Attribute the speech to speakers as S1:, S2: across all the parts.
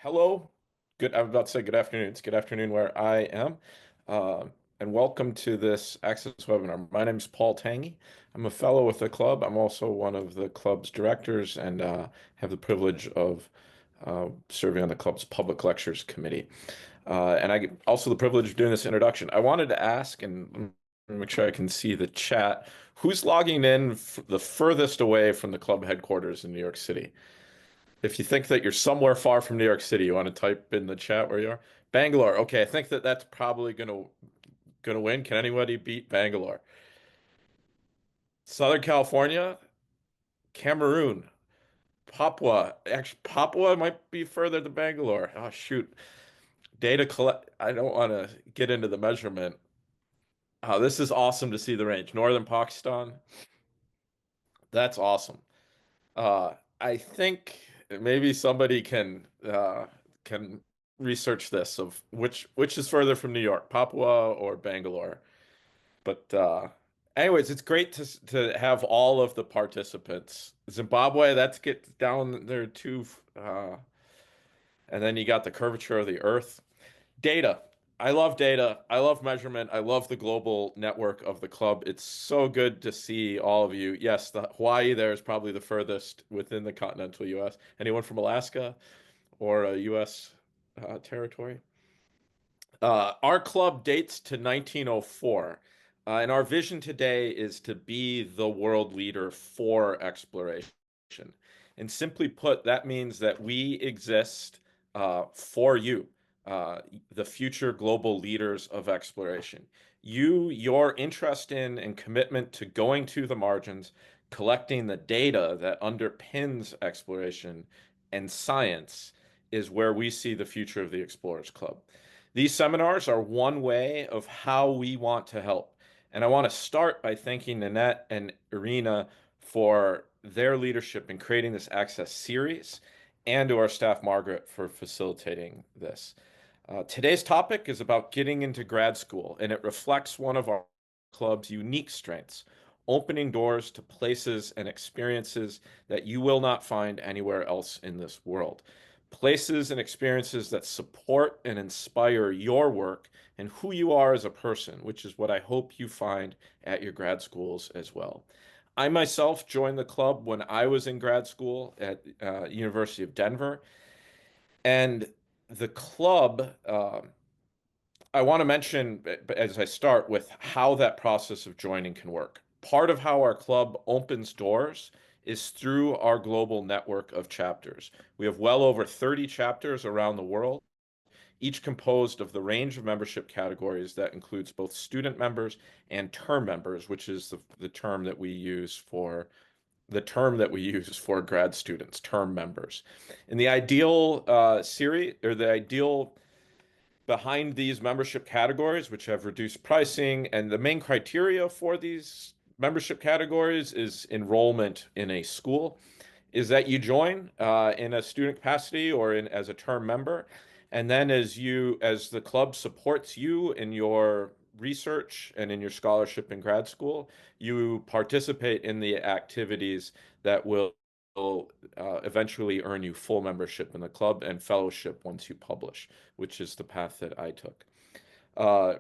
S1: Hello. Good. I was about to say good afternoon. It's good afternoon where I am. Uh, and welcome to this Access webinar. My name is Paul Tangy. I'm a fellow with the club. I'm also one of the club's directors and have the privilege of serving on the club's public lectures committee. And I get also the privilege of doing this introduction. I wanted to ask, and make sure I can see the chat, who's logging in the furthest away from the club headquarters in New York City? If you think that you're somewhere far from New York City, you want to type in the chat where you are. Bangalore. Okay, I think that that's probably gonna win. Can anybody beat Bangalore? Southern California, Cameroon, Papua. Actually, Papua might be further than Bangalore. Oh shoot. Data collect. I don't want to get into the measurement. Oh, this is awesome to see the range. Northern Pakistan. That's awesome. I think maybe somebody can research this of which is further from New York, Papua or Bangalore. But anyways, it's great to have all of the participants. Zimbabwe, that's get down there too. And then you got the curvature of the Earth. Data. I love data. I love measurement. I love the global network of the club. It's so good to see all of you. Yes, the Hawaii there is probably the furthest within the continental US. Anyone from Alaska or a US territory? Our club dates to 1904, and our vision today is to be the world leader for exploration. And simply put, that means that we exist for you, the future global leaders of exploration. Your interest in and commitment to going to the margins, collecting the data that underpins exploration and science is where we see the future of the Explorers Club. These seminars are one way of how we want to help. And I want to start by thanking Nanette and Erina for their leadership in creating this Access series and to our staff, Margaret, for facilitating this. Today's topic is about getting into grad school, and it reflects one of our club's unique strengths, opening doors to places and experiences that you will not find anywhere else in this world. Places and experiences that support and inspire your work and who you are as a person, which is what I hope you find at your grad schools as well. I myself joined the club when I was in grad school at University of Denver, and the club, I want to mention as I start with how that process of joining can work. Part of how our club opens doors is through our global network of chapters. We have well over 30 chapters around the world, each composed of the range of membership categories that includes both student members and term members, which is the term that we use for grad students, term members. In the ideal series, or the ideal behind these membership categories, which have reduced pricing, and the main criteria for these membership categories is enrollment in a school, is that you join in a student capacity or as a term member, and then as the club supports you in your research and in your scholarship in grad school, you participate in the activities that will eventually earn you full membership in the club and fellowship once you publish, which is the path that I took. Uh,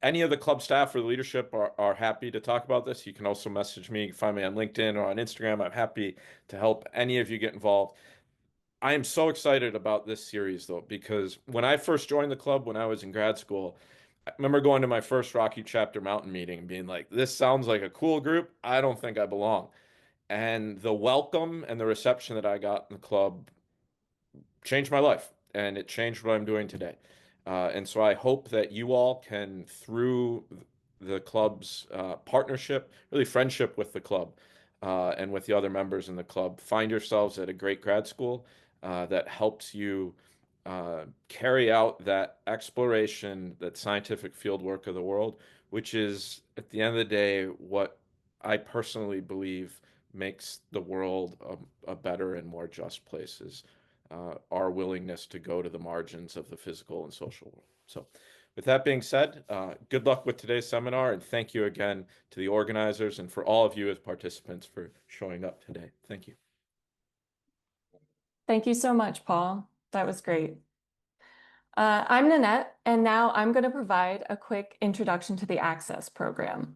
S1: any of the club staff or the leadership are happy to talk about this. You can also message me, find me on LinkedIn or on Instagram. I'm happy to help any of you get involved. I am so excited about this series though, because when I first joined the club when I was in grad school, I remember going to my first Rocky Chapter Mountain meeting and being like, this sounds like a cool group. I don't think I belong. And the welcome and the reception that I got in the club changed my life, and it changed what I'm doing today. And so I hope that you all can, through the club's partnership, really friendship with the club and with the other members in the club, find yourselves at a great grad school that helps you carry out that exploration, that scientific field work of the world, which is, at the end of the day, what I personally believe makes the world a better and more just place is our willingness to go to the margins of the physical and social world. So with that being said, good luck with today's seminar, and thank you again to the organizers and for all of you as participants for showing up today. Thank you.
S2: Thank you so much, Paul. That was great. I'm Nanette, and now I'm going to provide a quick introduction to the Access program.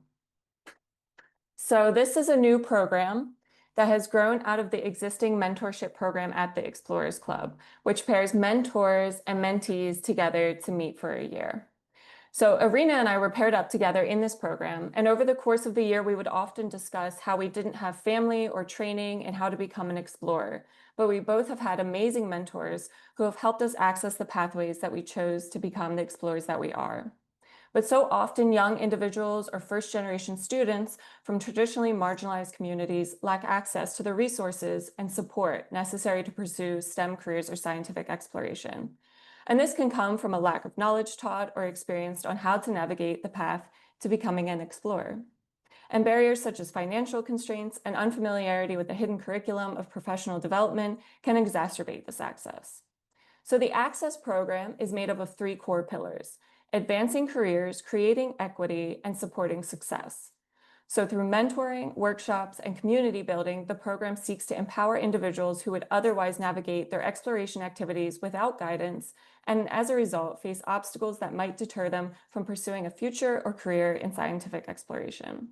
S2: So this is a new program that has grown out of the existing mentorship program at the Explorers Club, which pairs mentors and mentees together to meet for a year. So Erina and I were paired up together in this program, and over the course of the year, we would often discuss how we didn't have family or training and how to become an explorer. But we both have had amazing mentors who have helped us access the pathways that we chose to become the explorers that we are. But so often, young individuals or first-generation students from traditionally marginalized communities lack access to the resources and support necessary to pursue STEM careers or scientific exploration. And this can come from a lack of knowledge taught or experienced on how to navigate the path to becoming an explorer. And barriers such as financial constraints and unfamiliarity with the hidden curriculum of professional development can exacerbate this access. So the Access program is made up of three core pillars: advancing careers, creating equity, and supporting success. So through mentoring, workshops, and community building, the program seeks to empower individuals who would otherwise navigate their exploration activities without guidance, and as a result, face obstacles that might deter them from pursuing a future or career in scientific exploration.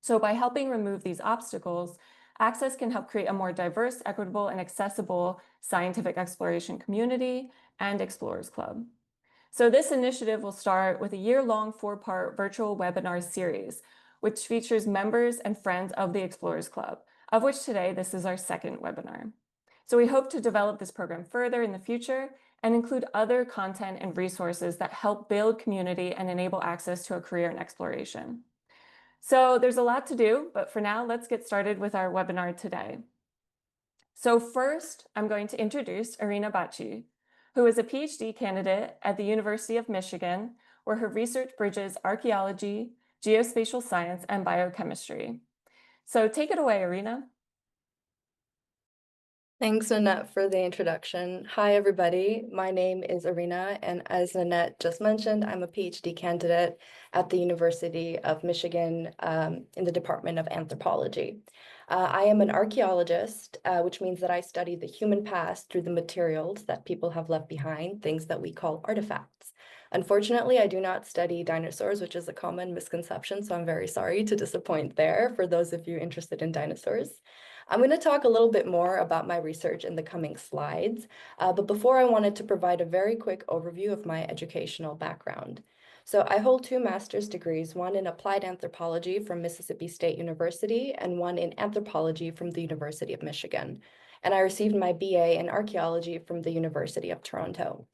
S2: So by helping remove these obstacles, Access can help create a more diverse, equitable, and accessible scientific exploration community and Explorers Club. So this initiative will start with a year-long 4-part virtual webinar series, which features members and friends of the Explorers Club, of which today this is our second webinar. So we hope to develop this program further in the future and include other content and resources that help build community and enable access to a career in exploration. So there's a lot to do, but for now, let's get started with our webinar today. So first, I'm going to introduce Erina Baci, who is a PhD candidate at the University of Michigan, where her research bridges archaeology, geospatial science, and biochemistry. So take it away, Erina.
S3: Thanks, Nanette, for the introduction. Hi, everybody. My name is Erina, and as Nanette just mentioned, I'm a PhD candidate at the University of Michigan in the Department of Anthropology. I am an archaeologist, which means that I study the human past through the materials that people have left behind, things that we call artifacts. Unfortunately, I do not study dinosaurs, which is a common misconception, so I'm very sorry to disappoint there for those of you interested in dinosaurs. I'm going to talk a little bit more about my research in the coming slides, but before I wanted to provide a very quick overview of my educational background. So I hold 2 master's degrees, one in applied anthropology from Mississippi State University and one in anthropology from the University of Michigan. And I received my BA in archaeology from the University of Toronto.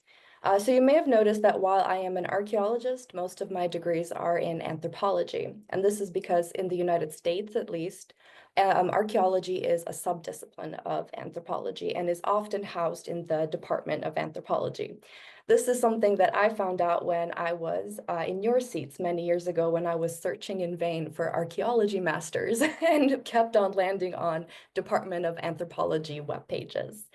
S3: So you may have noticed that while I am an archaeologist, most of my degrees are in anthropology. And this is because in the United States, at least, archaeology is a subdiscipline of anthropology and is often housed in the Department of Anthropology. This is something that I found out when I was in your seats many years ago when I was searching in vain for archaeology masters and kept on landing on Department of Anthropology web pages.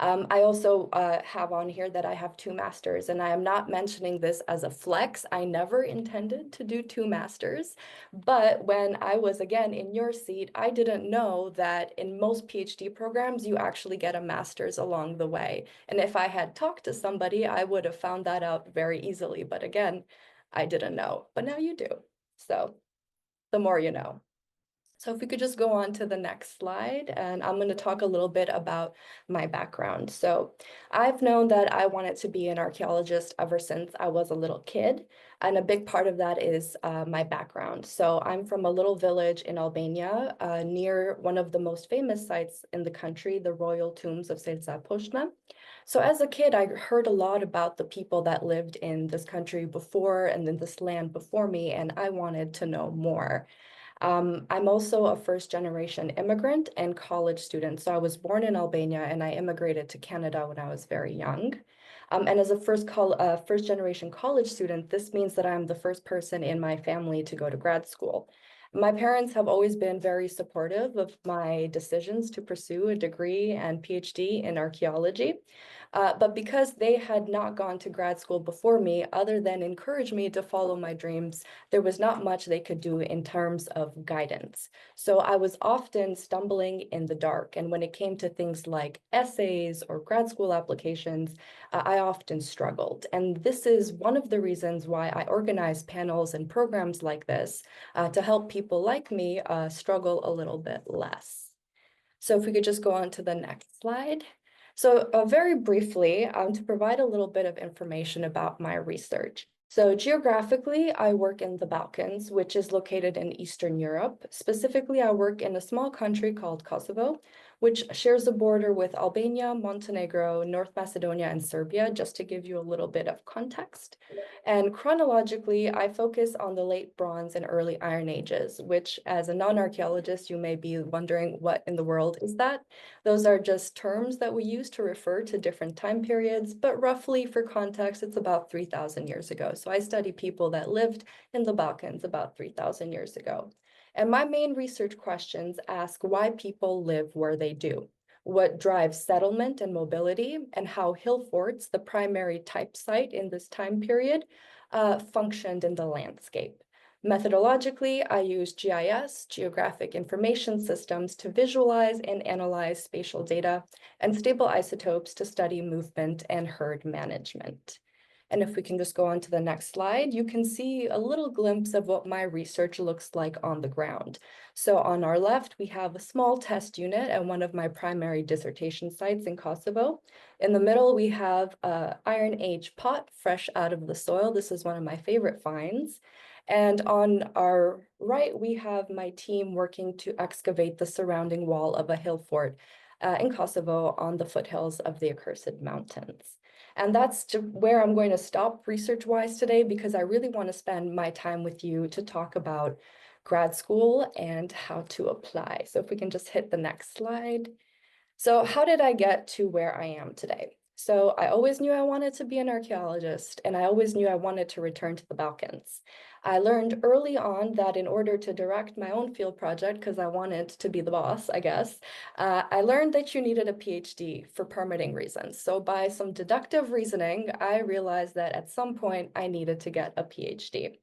S3: I also have on here that I have 2 masters, and I am not mentioning this as a flex. I never intended to do 2 masters, but when I was again in your seat, I didn't know that in most PhD programs, you actually get a master's along the way. And if I had talked to somebody, I would have found that out very easily. But again, I didn't know, but now you do. So the more you know. So if we could just go on to the next slide, and I'm going to talk a little bit about my background. So I've known that I wanted to be an archaeologist ever since I was a little kid, and a big part of that is my background. So I'm from a little village in Albania, near one of the most famous sites in the country, the royal tombs of Selsa Poshna. So as a kid, I heard a lot about the people that lived in this country before and in this land before me, and I wanted to know more. I'm also a first-generation immigrant and college student. So I was born in Albania and I immigrated to Canada when I was very young. And as a first-generation college student, this means that I'm the first person in my family to go to grad school. My parents have always been very supportive of my decisions to pursue a degree and PhD in archaeology. But because they had not gone to grad school before me, other than encourage me to follow my dreams, there was not much they could do in terms of guidance. So I was often stumbling in the dark. And when it came to things like essays or grad school applications, I often struggled. And this is one of the reasons why I organize panels and programs like this to help people like me struggle a little bit less. So if we could just go on to the next slide. So very briefly, to provide a little bit of information about my research. So geographically, I work in the Balkans, which is located in Eastern Europe. Specifically, I work in a small country called Kosovo, which shares a border with Albania, Montenegro, North Macedonia, and Serbia, just to give you a little bit of context. And chronologically, I focus on the late Bronze and early Iron Ages, which as a non-archaeologist, you may be wondering what in the world is that? Those are just terms that we use to refer to different time periods, but roughly for context, it's about 3,000 years ago. So I study people that lived in the Balkans about 3,000 years ago. And my main research questions ask why people live where they do, what drives settlement and mobility, and how hill forts, the primary type site in this time period, functioned in the landscape. Methodologically, I use GIS, Geographic Information Systems, to visualize and analyze spatial data, and stable isotopes to study movement and herd management. And if we can just go on to the next slide, you can see a little glimpse of what my research looks like on the ground. So on our left, we have a small test unit at one of my primary dissertation sites in Kosovo. In the middle, we have an Iron Age pot fresh out of the soil. This is one of my favorite finds. And on our right, we have my team working to excavate the surrounding wall of a hill fort in Kosovo on the foothills of the Accursed Mountains. And that's where I'm going to stop research-wise today, because I really want to spend my time with you to talk about grad school and how to apply. So if we can just hit the next slide. So how did I get to where I am today? So I always knew I wanted to be an archaeologist, and I always knew I wanted to return to the Balkans. I learned early on that in order to direct my own field project, because I wanted to be the boss, I guess, I learned that you needed a PhD for permitting reasons. So by some deductive reasoning, I realized that at some point I needed to get a PhD.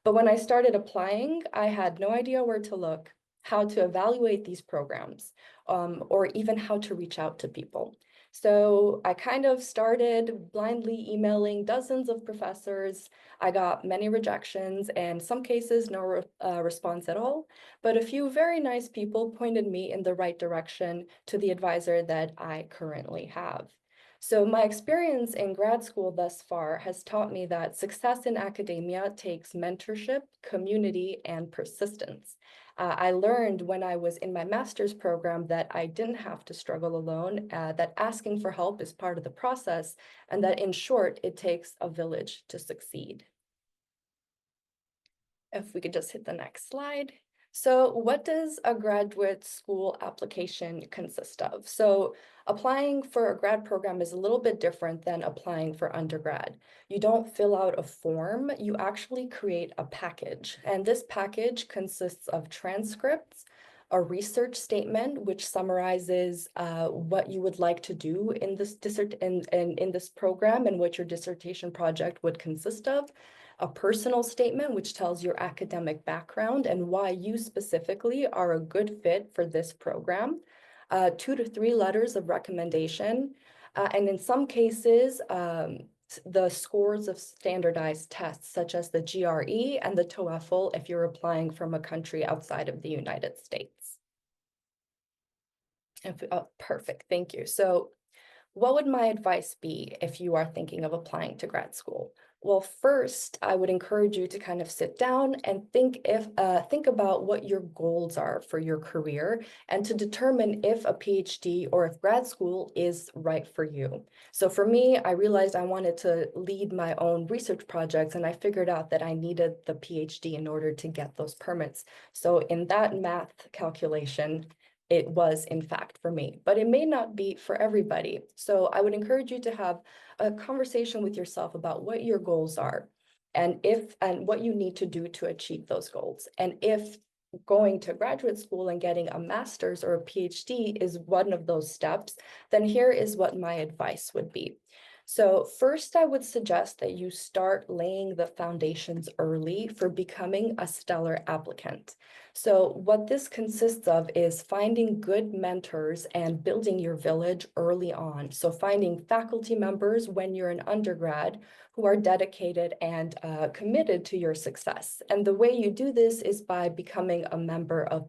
S3: But when I started applying, I had no idea where to look, how to evaluate these programs, or even how to reach out to people. So I kind of started blindly emailing dozens of professors. I got many rejections and some cases no response at all, but a few very nice people pointed me in the right direction to the advisor that I currently have. So my experience in grad school thus far has taught me that success in academia takes mentorship, community, and persistence. I learned when I was in my master's program that I didn't have to struggle alone, that asking for help is part of the process, and that in short, it takes a village to succeed. If we could just hit the next slide. So what does a graduate school application consist of? So applying for a grad program is a little bit different than applying for undergrad. You don't fill out a form, you actually create a package. And this package consists of transcripts, a research statement, which summarizes what you would like to do in this in this program and what your dissertation project would consist of, a personal statement, which tells your academic background and why you specifically are a good fit for this program, 2 to 3 letters of recommendation, and in some cases, the scores of standardized tests, such as the GRE and the TOEFL, if you're applying from a country outside of the United States. Perfect, thank you. So what would my advice be if you are thinking of applying to grad school? Well, first, I would encourage you to kind of sit down and think about what your goals are for your career and to determine if a PhD or if grad school is right for you. So for me, I realized I wanted to lead my own research projects, and I figured out that I needed the PhD in order to get those permits. So in that math calculation, it was in fact for me, but it may not be for everybody. So I would encourage you to have a conversation with yourself about what your goals are and what you need to do to achieve those goals. And if going to graduate school and getting a master's or a PhD is one of those steps, then here is what my advice would be. So first, I would suggest that you start laying the foundations early for becoming a stellar applicant. So what this consists of is finding good mentors and building your village early on. So finding faculty members when you're an undergrad who are dedicated and committed to your success. And the way you do this is by becoming a member of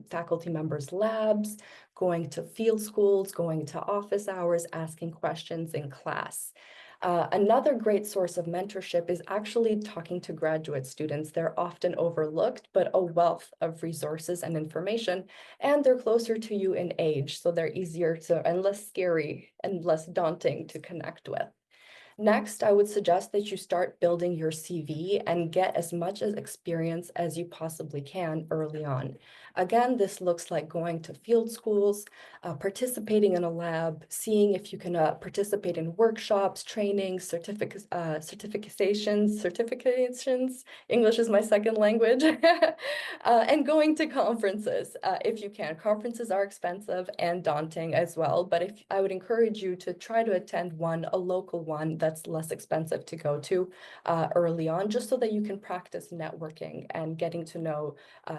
S3: faculty members' labs, going to field schools, going to office hours, asking questions in class. Another great source of mentorship is actually talking to graduate students. They're often overlooked, but a wealth of resources and information, and they're closer to you in age, so they're easier to and less scary and less daunting to connect with. Next, I would suggest that you start building your CV and get as much experience as you possibly can early on. Again, this looks like going to field schools, participating in a lab, seeing if you can participate in workshops, trainings, certifications. English is my second language, and going to conferences if you can. Conferences are expensive and daunting as well, but I would encourage you to try to attend one, a local one that's less expensive to go to early on, just so that you can practice networking and getting to know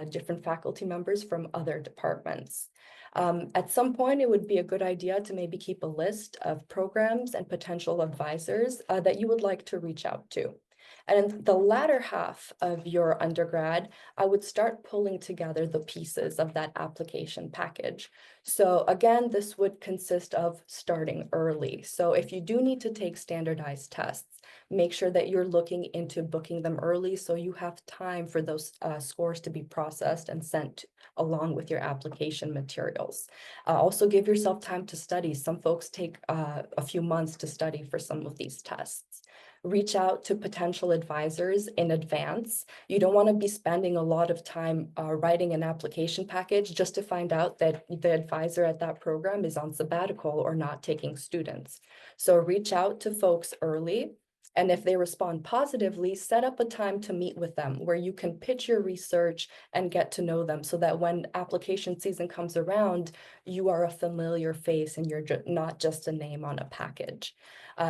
S3: different faculty members from other departments. At some point, it would be a good idea to maybe keep a list of programs and potential advisors that you would like to reach out to. And in the latter half of your undergrad, I would start pulling together the pieces of that application package. So again, this would consist of starting early. So if you do need to take standardized tests, make sure that you're looking into booking them early so you have time for those scores to be processed and sent along with your application materials. Also give yourself time to study. Some folks take a few months to study for some of these tests. Reach out to potential advisors in advance. You don't want to be spending a lot of time writing an application package just to find out that the advisor at that program is on sabbatical or not taking students. So reach out to folks early. And if they respond positively, set up a time to meet with them where you can pitch your research and get to know them so that when application season comes around, you are a familiar face and you're not just a name on a package.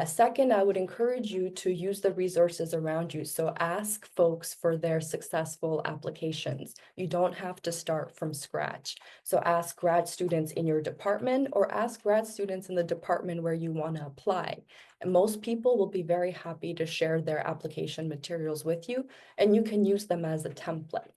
S3: Second, I would encourage you to use the resources around you. So ask folks for their successful applications. You don't have to start from scratch. So ask grad students in your department or ask grad students in the department where you want to apply. And most people will be very happy to share their application materials with you, and you can use them as a template.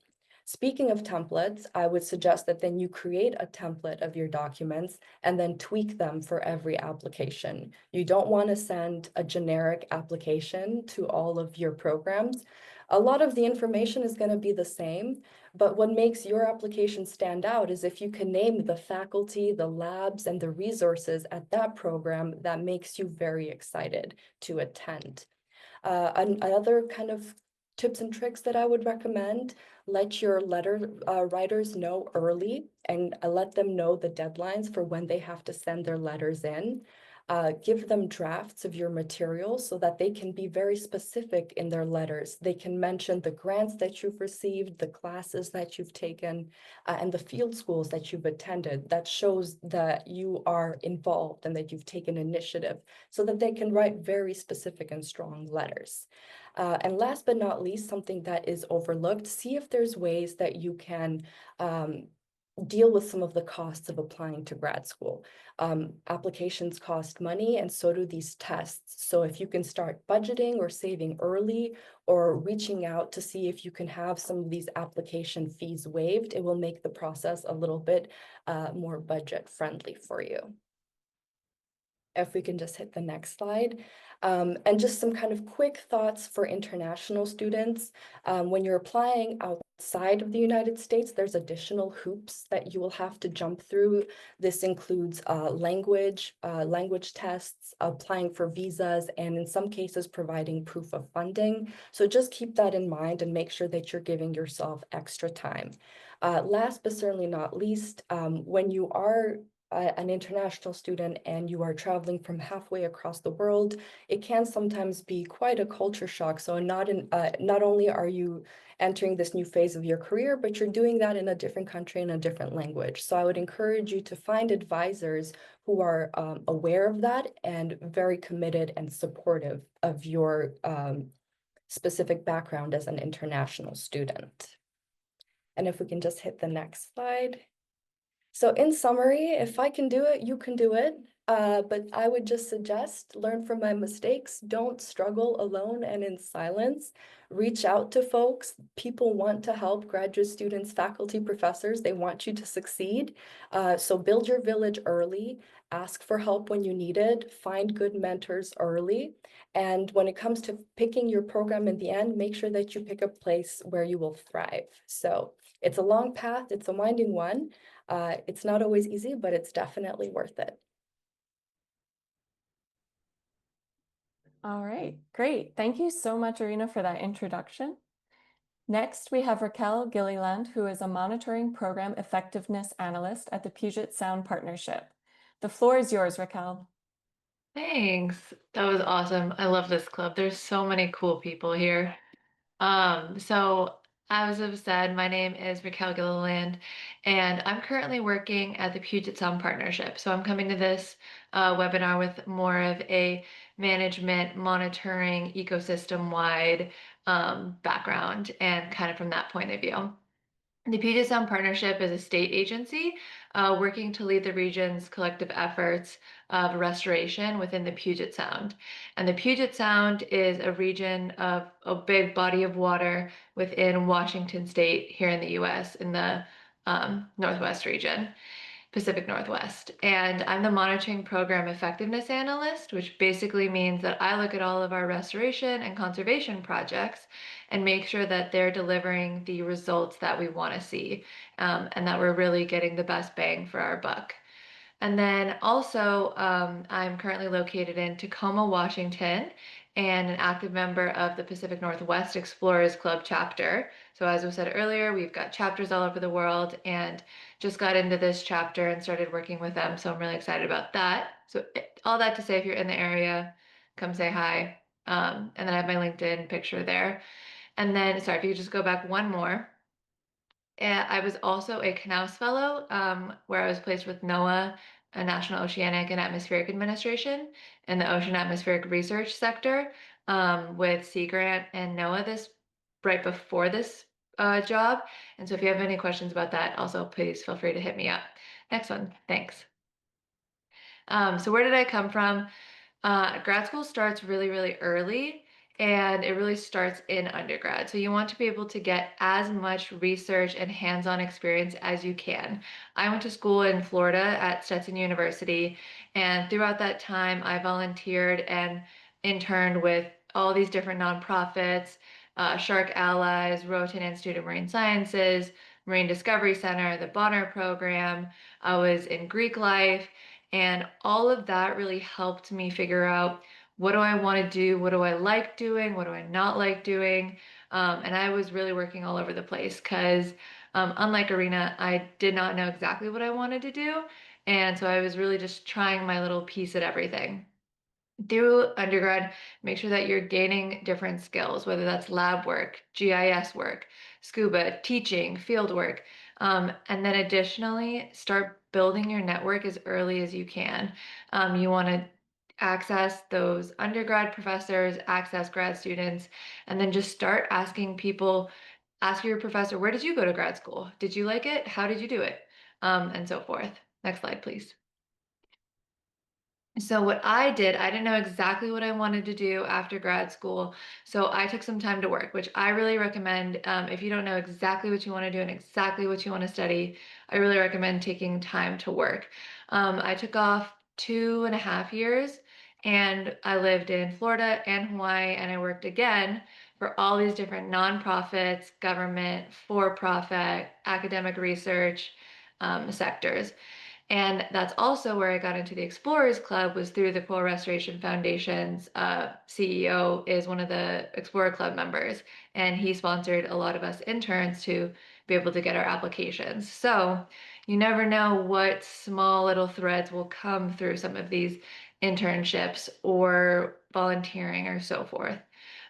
S3: Speaking of templates, I would suggest that then you create a template of your documents and then tweak them for every application. You don't want to send a generic application to all of your programs. A lot of the information is going to be the same, but what makes your application stand out is if you can name the faculty, the labs, and the resources at that program that makes you very excited to attend. Another kind of tips and tricks that I would recommend, let your letter writers know early and let them know the deadlines for when they have to send their letters in. Give them drafts of your materials so that they can be very specific in their letters. They can mention the grants that you've received, the classes that you've taken, and the field schools that you've attended. That shows that you are involved and that you've taken initiative so that they can write very specific and strong letters. And last but not least, something that is overlooked, see if there's ways that you can deal with some of the costs of applying to grad school. Applications cost money, and so do these tests. So if you can start budgeting or saving early or reaching out to see if you can have some of these application fees waived, it will make the process a little bit more budget friendly for you. If we can just hit the next slide. And just some kind of quick thoughts for international students. When you're applying outside of the United States, there's additional hoops that you will have to jump through. This includes language tests, applying for visas, and in some cases providing proof of funding. So just keep that in mind and make sure that you're giving yourself extra time. Last but certainly not least, when you are an international student and you are traveling from halfway across the world, it can sometimes be quite a culture shock. So not only are you entering this new phase of your career, but you're doing that in a different country in a different language. So I would encourage you to find advisors who are aware of that and very committed and supportive of your specific background as an international student. And if we can just hit the next slide. So in summary, if I can do it, you can do it. But I would just suggest learn from my mistakes. Don't struggle alone and in silence. Reach out to folks. People want to help graduate students, faculty, professors. They want you to succeed. So build your village early. Ask for help when you need it. Find good mentors early. And when it comes to picking your program in the end, make sure that you pick a place where you will thrive. So it's a long path. It's a winding one. It's not always easy, but it's definitely worth it.
S2: All right, great. Thank you so much, Erina, for that introduction. Next, we have Raquel Gilliland, who is a monitoring program effectiveness analyst at the Puget Sound Partnership. The floor is yours, Raquel.
S4: Thanks. That was awesome. I love this club. There's so many cool people here. So as I've said, my name is Raquel Gilliland, and I'm currently working at the Puget Sound Partnership. So I'm coming to this webinar with more of a management, monitoring, ecosystem-wide background, and kind of from that point of view. The Puget Sound Partnership is a state agency working to lead the region's collective efforts of restoration within the Puget Sound. And the Puget Sound is a region of a big body of water within Washington State here in the US in the Northwest region. Pacific Northwest. And I'm the monitoring program effectiveness analyst, which basically means that I look at all of our restoration and conservation projects and make sure that they're delivering the results that we want to see, and that we're really getting the best bang for our buck. And then also, I'm currently located in Tacoma, Washington, and an active member of the Pacific Northwest Explorers Club chapter. So as we said earlier, we've got chapters all over the world and just got into this chapter and started working with them. So I'm really excited about that. So all that to say, if you're in the area, come say hi. And then I have my LinkedIn picture there. And then, sorry, if you could just go back one more. I was also a Knaus Fellow, where I was placed with NOAA, a National Oceanic and Atmospheric Administration, in the Ocean Atmospheric Research sector, with Sea Grant and NOAA this right before this job. And so if you have any questions about that, also please feel free to hit me up. Next one, thanks. So where did I come from? Grad school starts really, really early, and it really starts in undergrad. So you want to be able to get as much research and hands-on experience as you can. I went to school in Florida at Stetson University, and throughout that time, I volunteered and interned with all these different nonprofits, Shark Allies, Roten Institute of Marine Sciences, Marine Discovery Center, the Bonner Program. I was in Greek life. And all of that really helped me figure out, what do I want to do? What do I like doing? What do I not like doing? And I was really working all over the place because, unlike Erina, I did not know exactly what I wanted to do. And so I was really just trying my little piece at everything. Through undergrad, make sure that you're gaining different skills, whether that's lab work, GIS work, scuba, teaching, field work. And then additionally, start building your network as early as you can. You want to access those undergrad professors, access grad students, and then just start asking people, ask your professor, where did you go to grad school? Did you like it? How did you do it? And so forth. Next slide, please. So what I did, I didn't know exactly what I wanted to do after grad school. So I took some time to work, which I really recommend. If you don't know exactly what you want to do and exactly what you want to study, I really recommend taking time to work. I took off 2.5 years and I lived in Florida and Hawaii, and I worked again for all these different nonprofits, government, for-profit, academic research sectors. And that's also where I got into the Explorers Club, was through the Coral Restoration Foundation's CEO is one of the Explorer Club members, and he sponsored a lot of us interns to be able to get our applications. So You never know what small little threads will come through some of these internships or volunteering or so forth.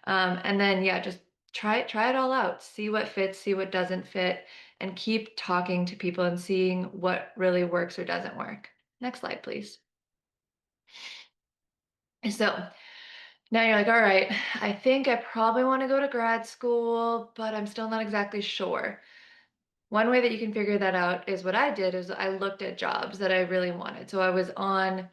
S4: And then, yeah, just try it all out. See what fits, see what doesn't fit, and keep talking to people and seeing what really works or doesn't work. Next slide, please. So now you're like, all right, I think I probably want to go to grad school, but I'm still not exactly sure. One way that you can figure that out is what I did is I looked at jobs that I really wanted. So I was on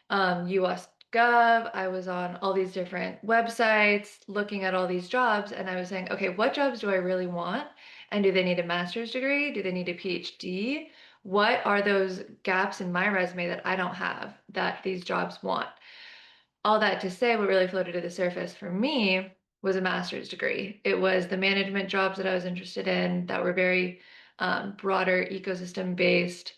S4: US Gov, I was on all these different websites looking at all these jobs, and I was saying, okay, what jobs do I really want? And do they need a master's degree? Do they need a PhD? What are those gaps in my resume that I don't have that these jobs want? All that to say, what really floated to the surface for me was a master's degree. It was the management jobs that I was interested in that were very broader ecosystem based,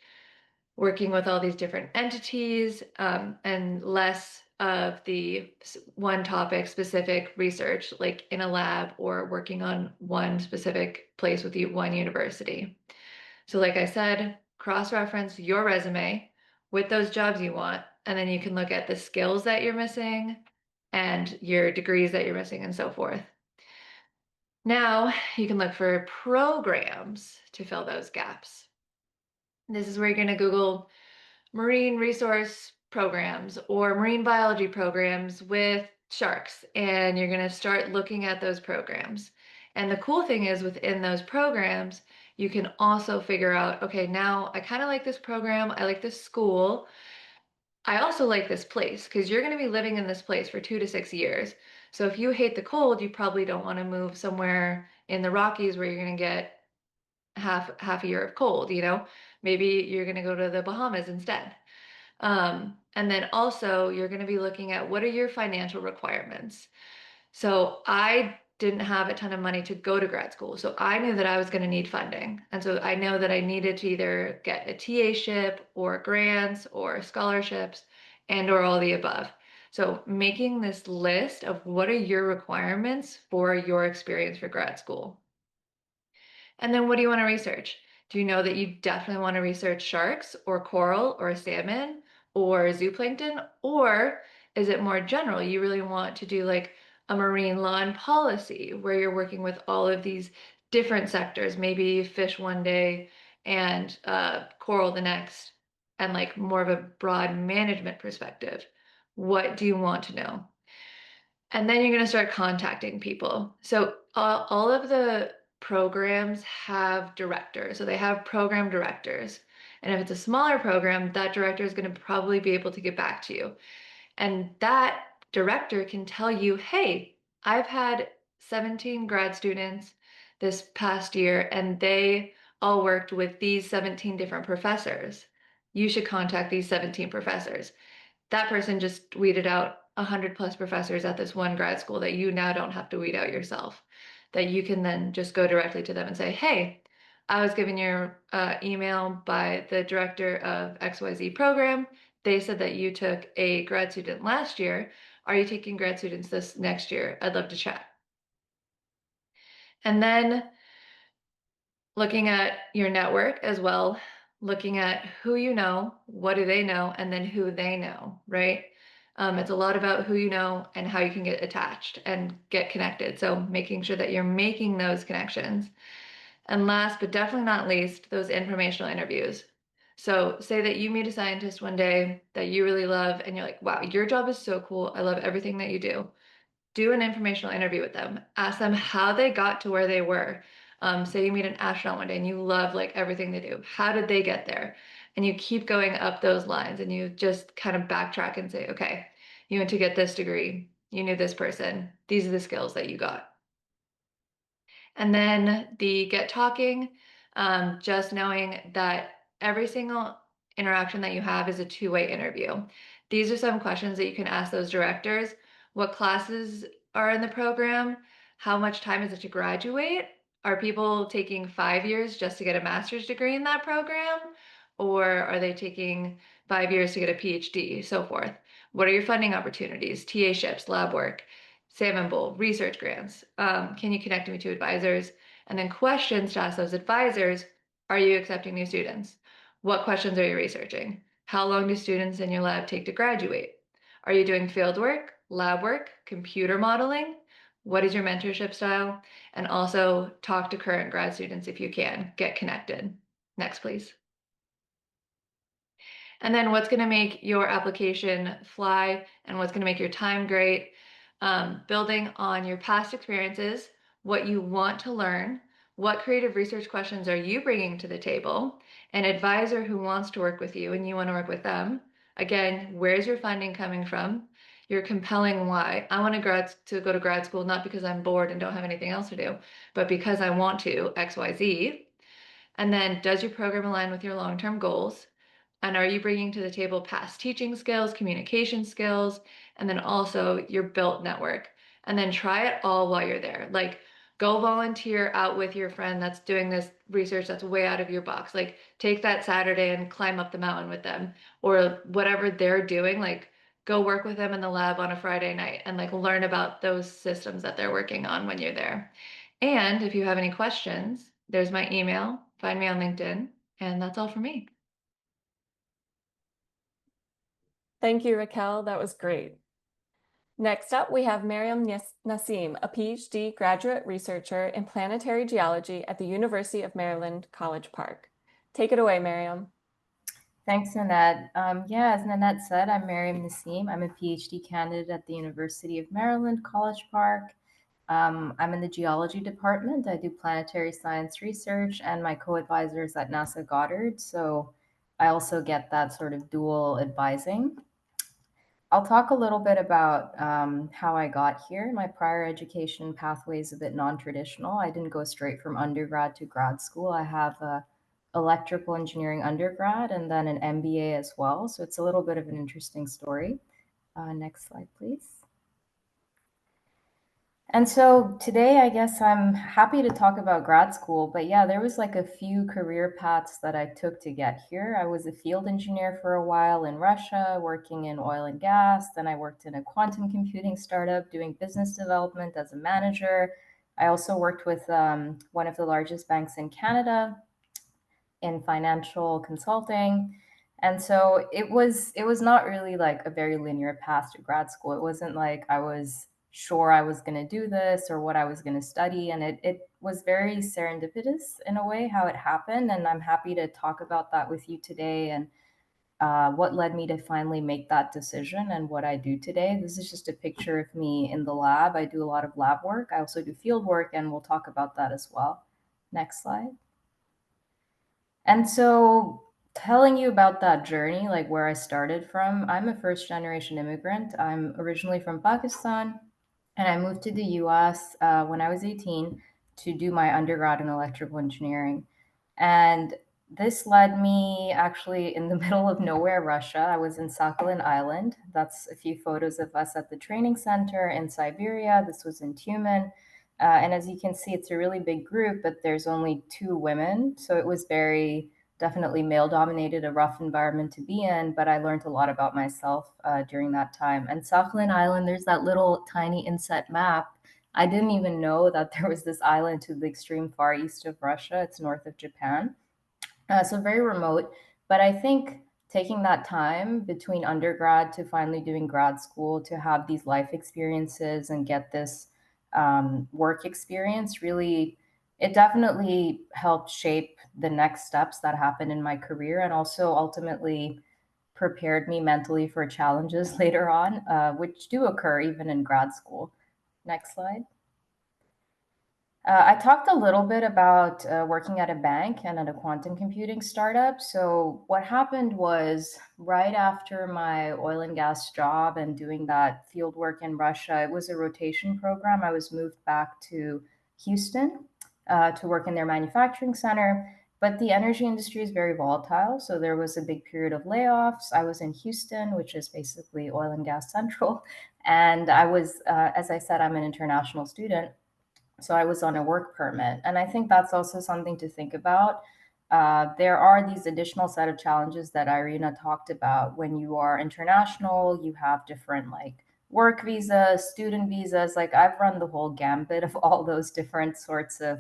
S4: working with all these different entities, and less of the one topic specific research, like in a lab or working on one specific place with one university. So like I said, cross-reference your resume with those jobs you want, and then you can look at the skills that you're missing and your degrees that you're missing and so forth. Now you can look for programs to fill those gaps. This is where you're going to Google marine resource programs or marine biology programs with sharks, and you're going to start looking at those programs. And the cool thing is within those programs, you can also figure out, okay, now I kind of like this program, I like this school. I also like this place because you're going to be living in this place for 2 to 6 years. So if you hate the cold, you probably don't want to move somewhere in the Rockies where you're going to get half a year of cold, you know? Maybe you're going to go to the Bahamas instead. And then also you're going to be looking at what are your financial requirements. So I didn't have a ton of money to go to grad school. So I knew that I was going to need funding. And so I know that I needed to either get a TA-ship or grants or scholarships and or all the above. So making this list of what are your requirements for your experience for grad school. And then what do you want to research? Do you know that you definitely want to research sharks or coral or salmon or zooplankton? Or is it more general? You really want to do like a marine law and policy where you're working with all of these different sectors, maybe fish one day and coral the next, and like more of a broad management perspective. What do you want to know? And then you're going to start contacting people. So all of the programs have directors. So they have program directors. And if it's a smaller program, that director is going to probably be able to get back to you. And that director can tell you, hey, I've had 17 grad students this past year, and they all worked with these 17 different professors. You should contact these 17 professors. That person just weeded out 100+ professors at this one grad school that you now don't have to weed out yourself. That you can then just go directly to them and say, hey, I was given your email by the director of XYZ program. They said that you took a grad student last year. Are you taking grad students this next year? I'd love to chat. And then looking at your network as well, looking at who you know, what do they know, and then who they know, right? It's a lot about who you know and how you can get attached and get connected. So making sure that you're making those connections. And last, but definitely not least, those informational interviews. So say that you meet a scientist one day that you really love and you're like, wow, your job is so cool. I love everything that you do. Do an informational interview with them. Ask them how they got to where they were. Say you meet an astronaut one day and you love like everything they do. How did they get there? And you keep going up those lines and you just kind of backtrack and say, okay, you went to get this degree. You knew this person. These are the skills that you got. And then the get talking, just knowing that every single interaction that you have is a two-way interview. These are some questions that you can ask those directors. What classes are in the program? How much time is it to graduate? Are people taking 5 years just to get a master's degree in that program? Or are they taking 5 years to get a PhD, so forth? What are your funding opportunities? TA-ships, lab work, Salmon Bowl, research grants. Can you connect me to advisors? And then questions to ask those advisors, are you accepting new students? What questions are you researching? How long do students in your lab take to graduate? Are you doing field work, lab work, computer modeling? What is your mentorship style? And also talk to current grad students if you can. Get connected. Next, please. And then what's going to make your application fly and what's going to make your time great, building on your past experiences, what you want to learn, what creative research questions are you bringing to the table, an advisor who wants to work with you and you want to work with them. Again, where's your funding coming from? Your compelling why. I want to go to grad school not because I'm bored and don't have anything else to do, but because I want to, XYZ. And then does your program align with your long-term goals? And are you bringing to the table past teaching skills, communication skills, and then also your built network? And then try it all while you're there. Like, go volunteer out with your friend that's doing this research that's way out of your box. Like, take that Saturday and climb up the mountain with them, or whatever they're doing. Like, go work with them in the lab on a Friday night and like learn about those systems that they're working on when you're there. And if you have any questions, there's my email. Find me on LinkedIn. And that's all for me.
S2: Thank you, Raquel. That was great. Next up, we have Mariam Naseem, a PhD graduate researcher in planetary geology at the University of Maryland, College Park. Take it away, Mariam.
S5: Thanks, Nanette. Yeah, as Nanette said, I'm Mariam Naseem. I'm a PhD candidate at the University of Maryland, College Park. I'm in the geology department. I do planetary science research, and my co-advisor is at NASA Goddard. So I also get that sort of dual advising. I'll talk a little bit about how I got here. My prior education pathway is a bit non-traditional. I didn't go straight from undergrad to grad school. I have a electrical engineering undergrad and then an MBA as well. So it's a little bit of an interesting story. Next slide, please. And so today, I guess I'm happy to talk about grad school, but yeah, there was like a few career paths that I took to get here. I was a field engineer for a while in Russia, working in oil and gas. Then I worked in a quantum computing startup doing business development as a manager. I also worked with one of the largest banks in Canada in financial consulting. And so it was not really like a very linear path to grad school. It wasn't like I was sure I was going to do this or what I was going to study. And it was very serendipitous in a way how it happened. And I'm happy to talk about that with you today and what led me to finally make that decision and what I do today. This is just a picture of me in the lab. I do a lot of lab work. I also do field work, and we'll talk about that as well. Next slide. And so, telling you about that journey, like where I started from, I'm a first generation immigrant. I'm originally from Pakistan, and I moved to the US when I was 18 to do my undergrad in electrical engineering. And this led me actually in the middle of nowhere, Russia. I was in Sakhalin Island. That's a few photos of us at the training center in Siberia. This was in Tumen. And as you can see, it's a really big group, but there's only 2 women. So it was very definitely male dominated, a rough environment to be in. But I learned a lot about myself during that time. And Sakhalin Island, there's that little tiny inset map. I didn't even know that there was this island to the extreme far east of Russia. It's north of Japan. So very remote. But I think taking that time between undergrad to finally doing grad school to have these life experiences and get this work experience really, it definitely helped shape the next steps that happened in my career and also ultimately prepared me mentally for challenges later on, which do occur even in grad school. Next slide. I talked a little bit about working at a bank and at a quantum computing startup. So, what happened was right after my oil and gas job and doing that field work in Russia, it was a rotation program. I was moved back to Houston to work in their manufacturing center. But the energy industry is very volatile. So, there was a big period of layoffs. I was in Houston, which is basically oil and gas central. And I was, as I said, I'm an international student. So I was on a work permit. And I think that's also something to think about. There are these additional set of challenges that Irina talked about. When you are international, you have different like work visas, student visas. Like I've run the whole gambit of all those different sorts of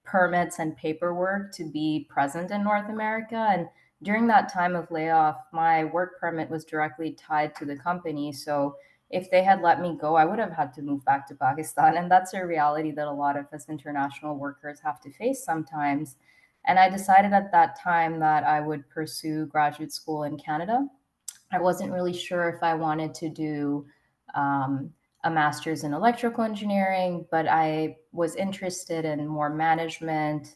S5: permits and paperwork to be present in North America. And during that time of layoff, my work permit was directly tied to the company. So if they had let me go, I would have had to move back to Pakistan. And that's a reality that a lot of us international workers have to face sometimes. And I decided at that time that I would pursue graduate school in Canada. I wasn't really sure if I wanted to do um, a master's in electrical engineering, but I was interested in more management,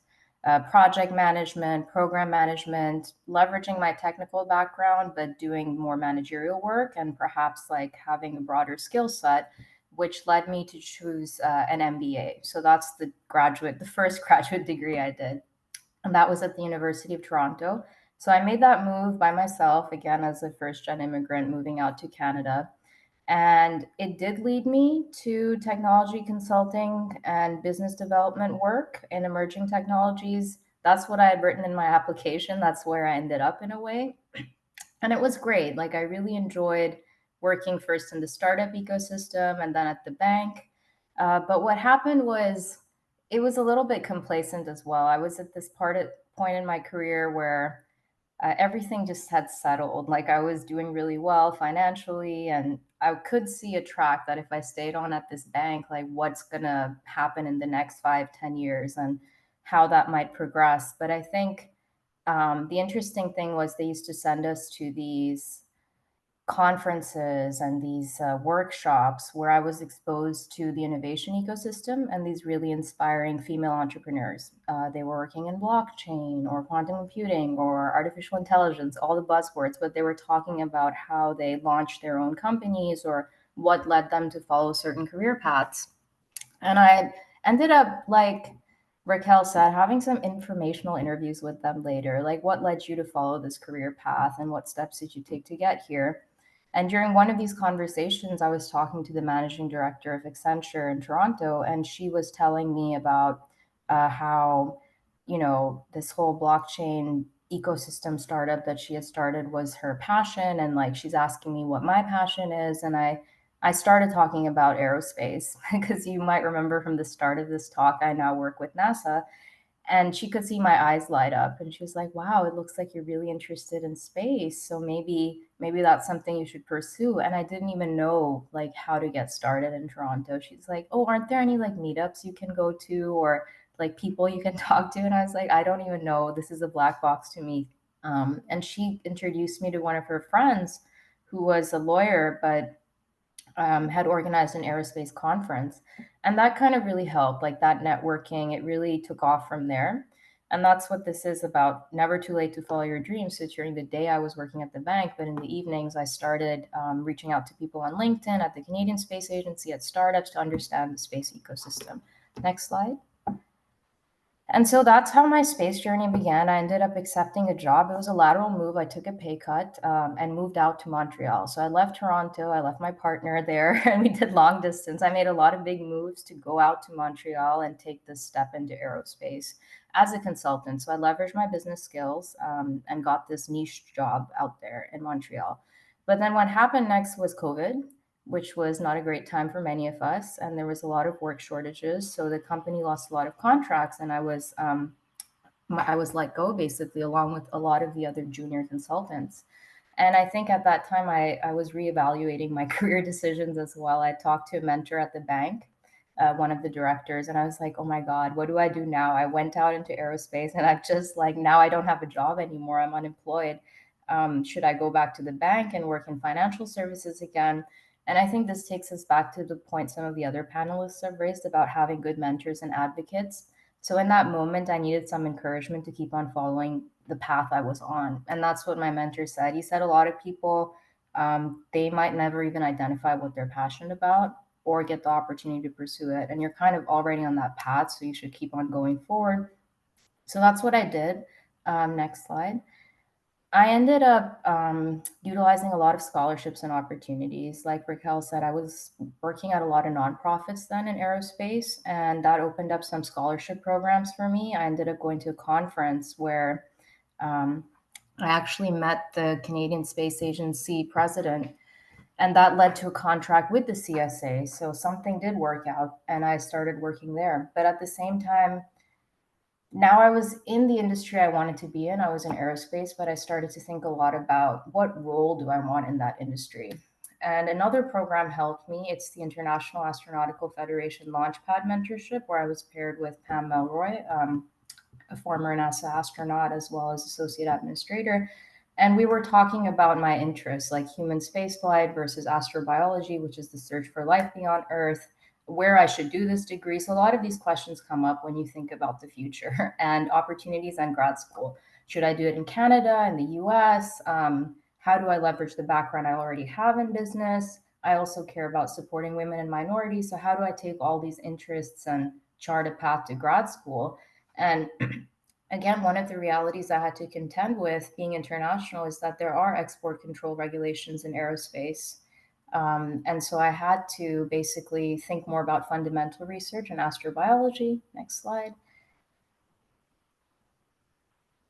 S5: project management, program management, leveraging my technical background, but doing more managerial work and perhaps like having a broader skill set, which led me to choose an MBA. So that's the first graduate degree I did. And that was at the University of Toronto. So I made that move by myself, again, as a first gen immigrant moving out to Canada. And it did lead me to technology consulting and business development work in emerging technologies. That's what I had written in my application. That's where I ended up in a way. And it was great. Like, I really enjoyed working first in the startup ecosystem and then at the bank. But what happened was it was a little bit complacent as well. I was at this point in my career where everything just had settled. Like, I was doing really well financially, and I could see a track that if I stayed on at this bank, like what's gonna happen in the next 5, 10 years and how that might progress. But I think the interesting thing was they used to send us to these conferences and these workshops where I was exposed to the innovation ecosystem and these really inspiring female entrepreneurs. They were working in blockchain or quantum computing or artificial intelligence, all the buzzwords, but they were talking about how they launched their own companies or what led them to follow certain career paths. And I ended up, like Raquel said, having some informational interviews with them later. Like, what led you to follow this career path and what steps did you take to get here? And during one of these conversations, I was talking to the managing director of Accenture in Toronto, and she was telling me about how, this whole blockchain ecosystem startup that she had started was her passion. And like, she's asking me what my passion is. And I started talking about aerospace because you might remember from the start of this talk, I now work with NASA. And she could see my eyes light up and she was like, wow, it looks like you're really interested in space. So maybe that's something you should pursue. And I didn't even know like how to get started in Toronto. She's like, oh, aren't there any like meetups you can go to or like people you can talk to? And I was like, I don't even know. This is a black box to me. And she introduced me to one of her friends who was a lawyer, but had organized an aerospace conference. And that kind of really helped, like that networking, it really took off from there. And that's what this is about, never too late to follow your dreams. So during the day, I was working at the bank, but in the evenings, I started reaching out to people on LinkedIn, at the Canadian Space Agency, at startups to understand the space ecosystem. Next slide. And so that's how my space journey began. I ended up accepting a job. It was a lateral move. I took a pay cut and moved out to Montreal. So I left Toronto. I left my partner there and we did long distance. I made a lot of big moves to go out to Montreal and take this step into aerospace as a consultant. So I leveraged my business skills and got this niche job out there in Montreal. But then what happened next was COVID, which was not a great time for many of us. And there was a lot of work shortages. So the company lost a lot of contracts, and I was let go basically, along with a lot of the other junior consultants. And I think at that time, I was reevaluating my career decisions as well. I talked to a mentor at the bank, one of the directors, and I was like, oh my God, what do I do now? I went out into aerospace and I've just like, now I don't have a job anymore. I'm unemployed. Should I go back to the bank and work in financial services again? And I think this takes us back to the point some of the other panelists have raised about having good mentors and advocates. So in that moment, I needed some encouragement to keep on following the path I was on. And that's what my mentor said. He said a lot of people, they might never even identify what they're passionate about or get the opportunity to pursue it. And you're kind of already on that path, so you should keep on going forward. So that's what I did. Next slide. I ended up utilizing a lot of scholarships and opportunities. Like Raquel said, I was working at a lot of nonprofits then in aerospace, and that opened up some scholarship programs for me. I ended up going to a conference where I actually met the Canadian Space Agency president, and that led to a contract with the CSA. So something did work out, and I started working there. But at the same time, now I was in the industry I wanted to be in. I was in aerospace, but I started to think a lot about what role do I want in that industry. And another program helped me. It's the International Astronautical Federation Launchpad Mentorship, where I was paired with Pam Melroy, a former NASA astronaut as well as associate administrator. And we were talking about my interests, like human spaceflight versus astrobiology, which is the search for life beyond Earth, where I should do this degree. So a lot of these questions come up when you think about the future and opportunities on grad school. Should I do it in Canada, in the US? How do I leverage the background I already have in business? I also care about supporting women and minorities. So how do I take all these interests and chart a path to grad school? And again, one of the realities I had to contend with being international is that there are export control regulations in aerospace. And so I had to basically think more about fundamental research and astrobiology. Next slide.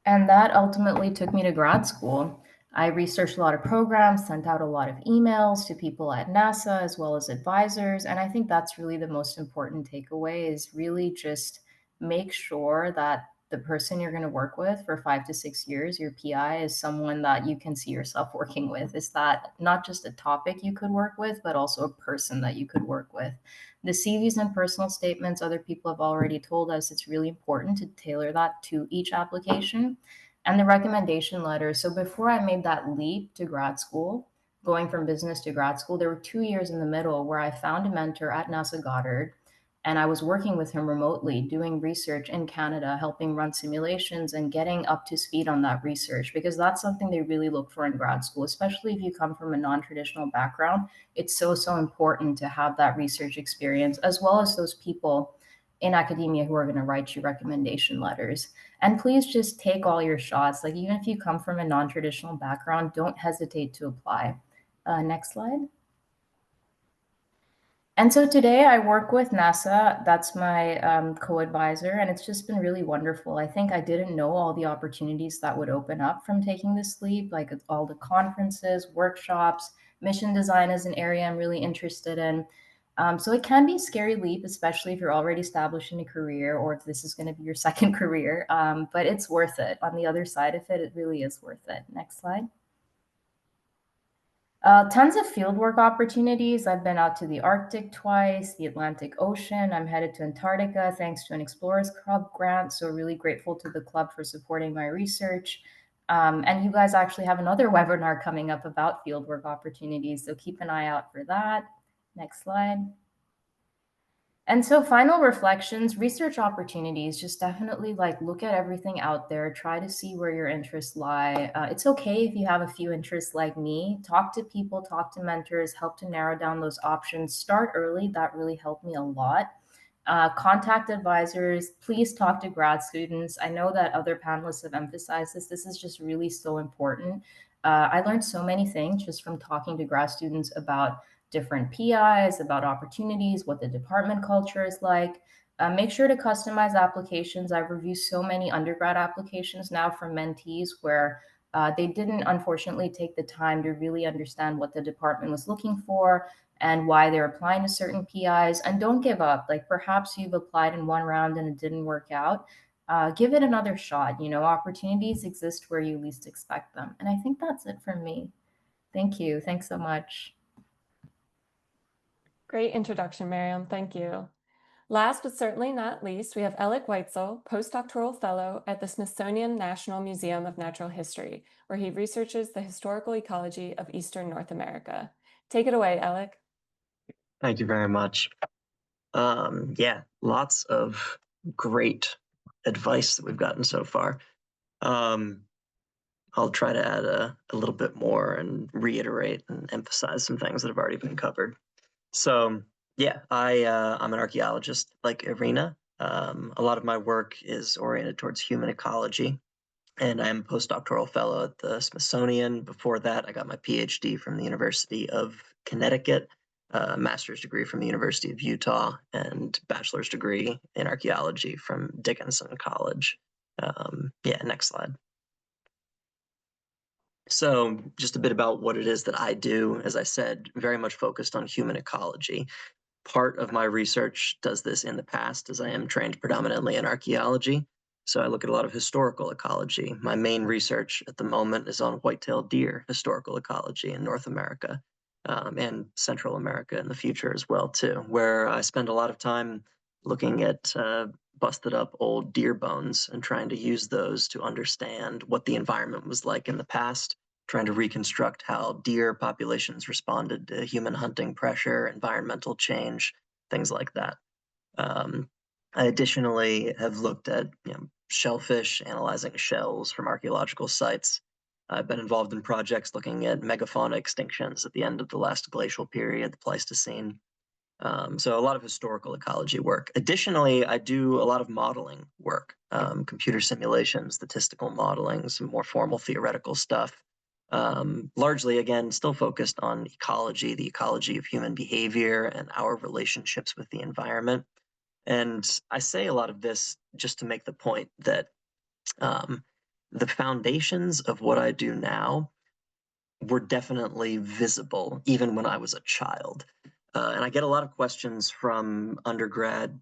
S5: And that ultimately took me to grad school. I researched a lot of programs, sent out a lot of emails to people at NASA as well as advisors. And I think that's really the most important takeaway is really just make sure that the person you're going to work with for 5 to 6 years, your PI, is someone that you can see yourself working with. Is that not just a topic you could work with, but also a person that you could work with? The CVs and personal statements, other people have already told us it's really important to tailor that to each application. And the recommendation letter. So before I made that leap to grad school, going from business to grad school, there were 2 years in the middle where I found a mentor at NASA Goddard. And I was working with him remotely, doing research in Canada, helping run simulations and getting up to speed on that research, because that's something they really look for in grad school, especially if you come from a non-traditional background. It's so, so important to have that research experience, as well as those people in academia who are going to write you recommendation letters. And please just take all your shots. Like, even if you come from a non-traditional background, don't hesitate to apply. Next slide. And so today I work with NASA. That's my co-advisor, and it's just been really wonderful. I think I didn't know all the opportunities that would open up from taking this leap, like all the conferences, workshops. Mission design is an area I'm really interested in. So it can be a scary leap, especially if you're already establishing a career or if this is going to be your second career, but it's worth it. On the other side of it, it really is worth it. Next slide. Tons of fieldwork opportunities. I've been out to the Arctic twice, the Atlantic Ocean. I'm headed to Antarctica thanks to an Explorers Club grant. So really grateful to the club for supporting my research. And you guys actually have another webinar coming up about fieldwork opportunities. So keep an eye out for that. Next slide. And so final reflections, research opportunities, just definitely like look at everything out there, try to see where your interests lie. It's okay if you have a few interests like me, talk to people, talk to mentors, help to narrow down those options, start early. That really helped me a lot. Contact advisors, please talk to grad students. I know that other panelists have emphasized this. This is just really so important. I learned so many things just from talking to grad students about different PIs, about opportunities, what the department culture is like. Make sure to customize applications. I've reviewed so many undergrad applications now from mentees where they didn't unfortunately take the time to really understand what the department was looking for and why they're applying to certain PIs. And don't give up. Like, perhaps you've applied in one round and it didn't work out. Give it another shot. You know, opportunities exist where you least expect them. And I think that's it from me. Thank you. Thanks so much.
S2: Great introduction, Mariam. Thank you. Last but certainly not least, we have Elic Weitzel, postdoctoral fellow at the Smithsonian National Museum of Natural History, where he researches the historical ecology of Eastern North America. Take it away, Elic.
S6: Thank you very much. Yeah, lots of great advice that we've gotten so far. I'll try to add a little bit more and reiterate and emphasize some things that have already been covered. So yeah, I'm an archaeologist like Erina. A lot of my work is oriented towards human ecology, and I'm a postdoctoral fellow at the Smithsonian. Before that, I got my PhD from the University of Connecticut, a master's degree from the University of Utah, and bachelor's degree in archaeology from Dickinson College. Yeah, next slide. So just a bit about what it is that I do. As I said, very much focused on human ecology. Part of my research does this in the past, as I am trained predominantly in archaeology. So I look at a lot of historical ecology. My main research at the moment is on white-tailed deer historical ecology in North America, and Central America in the future as well too, where I spend a lot of time looking at busted up old deer bones and trying to use those to understand what the environment was like in the past, trying to reconstruct how deer populations responded to human hunting pressure, environmental change, things like that. I additionally have looked at shellfish, analyzing shells from archaeological sites. I've been involved in projects looking at megafauna extinctions at the end of the last glacial period, the Pleistocene. So a lot of historical ecology work. Additionally, I do a lot of modeling work, computer simulations, statistical modeling, some more formal theoretical stuff. Largely, again, still focused on ecology, the ecology of human behavior and our relationships with the environment. And I say a lot of this just to make the point that the foundations of what I do now were definitely visible even when I was a child. And I get a lot of questions from undergrad,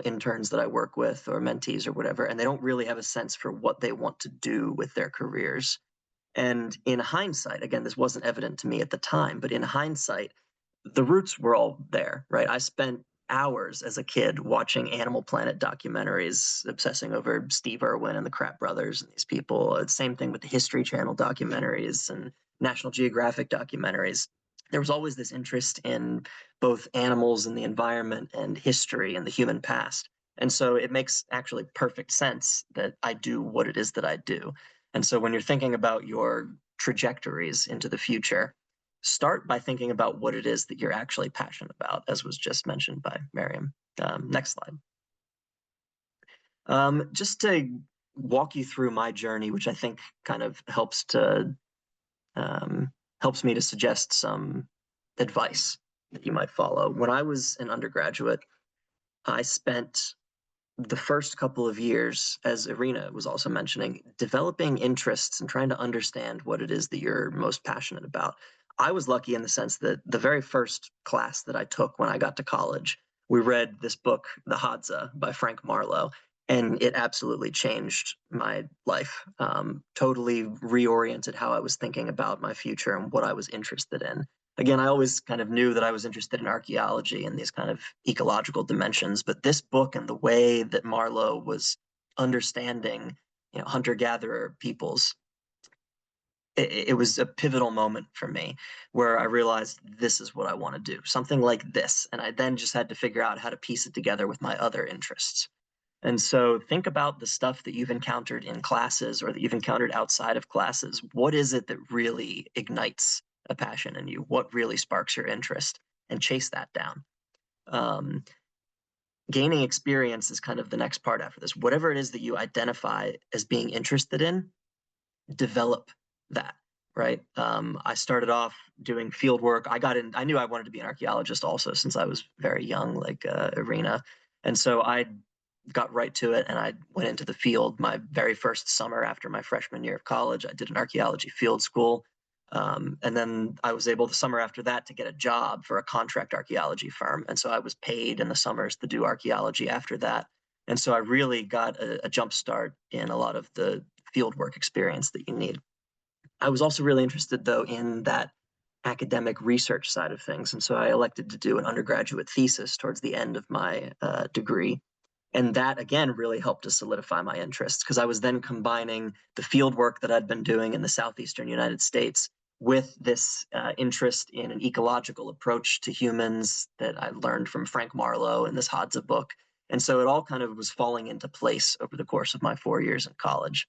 S6: interns that I work with or mentees or whatever, and they don't really have a sense for what they want to do with their careers. And in hindsight, again, this wasn't evident to me at the time, but in hindsight, the roots were all there, right? I spent hours as a kid watching Animal Planet documentaries, obsessing over Steve Irwin and the Kratt brothers and these people. Same thing with the History Channel documentaries and National Geographic documentaries. There was always this interest in both animals and the environment and history and the human past. And so it makes actually perfect sense that I do what it is that I do. And so when you're thinking about your trajectories into the future, start by thinking about what it is that you're actually passionate about, as was just mentioned by Mariam. Next slide. Just to walk you through my journey, which I think kind of helps me to suggest some advice that you might follow. When I was an undergraduate, I spent the first couple of years, as Erina was also mentioning, developing interests and trying to understand what it is that you're most passionate about. I was lucky in the sense that the very first class that I took when I got to college, we read this book, The Hadza by Frank Marlowe, and it absolutely changed my life, totally reoriented how I was thinking about my future and what I was interested in. Again, I always kind of knew that I was interested in archaeology and these kind of ecological dimensions, but this book and the way that Marlowe was understanding, hunter-gatherer peoples, it was a pivotal moment for me where I realized this is what I want to do, something like this. And I then just had to figure out how to piece it together with my other interests. And so think about the stuff that you've encountered in classes or that you've encountered outside of classes. What is it that really ignites a passion in you? What really sparks your interest? And chase that down. Gaining experience is kind of the next part after this. Whatever it is that you identify as being interested in, develop that, right? I started off doing field work. I knew I wanted to be an archaeologist also since I was very young, like Erina. And so I got right to it and I went into the field my very first summer after my freshman year of college. I did an archaeology field school. And then I was able the summer after that to get a job for a contract archaeology firm. And so I was paid in the summers to do archaeology after that. And so I really got a jump start in a lot of the fieldwork experience that you need. I was also really interested, though, in that academic research side of things. And so I elected to do an undergraduate thesis towards the end of my degree. And that, again, really helped to solidify my interests because I was then combining the field work that I'd been doing in the southeastern United States with this interest in an ecological approach to humans that I learned from Frank Marlowe in this Hadza book. And so it all kind of was falling into place over the course of my 4 years in college.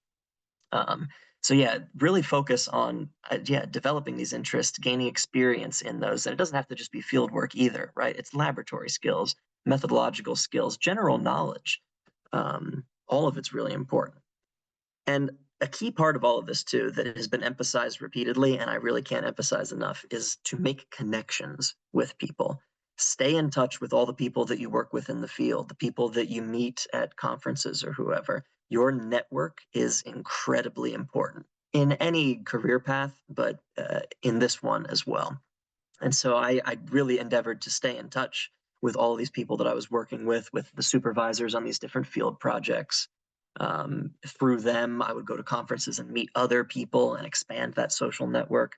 S6: So yeah, really focus on developing these interests, gaining experience in those. And it doesn't have to just be field work either, right? It's laboratory skills, methodological skills, general knowledge. All of it's really important. And a key part of all of this too that has been emphasized repeatedly, and I really can't emphasize enough, is to make connections with people. Stay in touch with all the people that you work with in the field, the people that you meet at conferences or whoever. Your network is incredibly important in any career path, but in this one as well. And so I really endeavored to stay in touch with all these people that I was working with the supervisors on these different field projects. Through them, I would go to conferences and meet other people and expand that social network.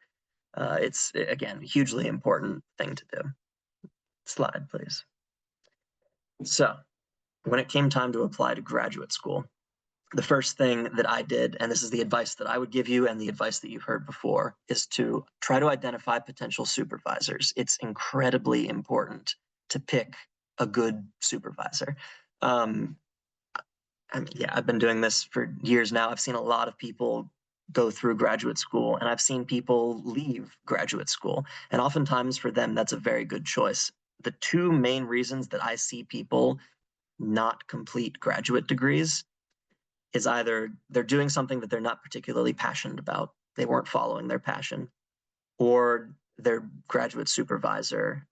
S6: It's, again, a hugely important thing to do. Slide, please. So when it came time to apply to graduate school, the first thing that I did, and this is the advice that I would give you and the advice that you've heard before, is to try to identify potential supervisors. It's incredibly important to pick a good supervisor. I mean, yeah, I've been doing this for years now. I've seen a lot of people go through graduate school, and I've seen people leave graduate school. And oftentimes for them, that's a very good choice. The two main reasons that I see people not complete graduate degrees is either they're doing something that they're not particularly passionate about, they weren't following their passion, or their graduate supervisor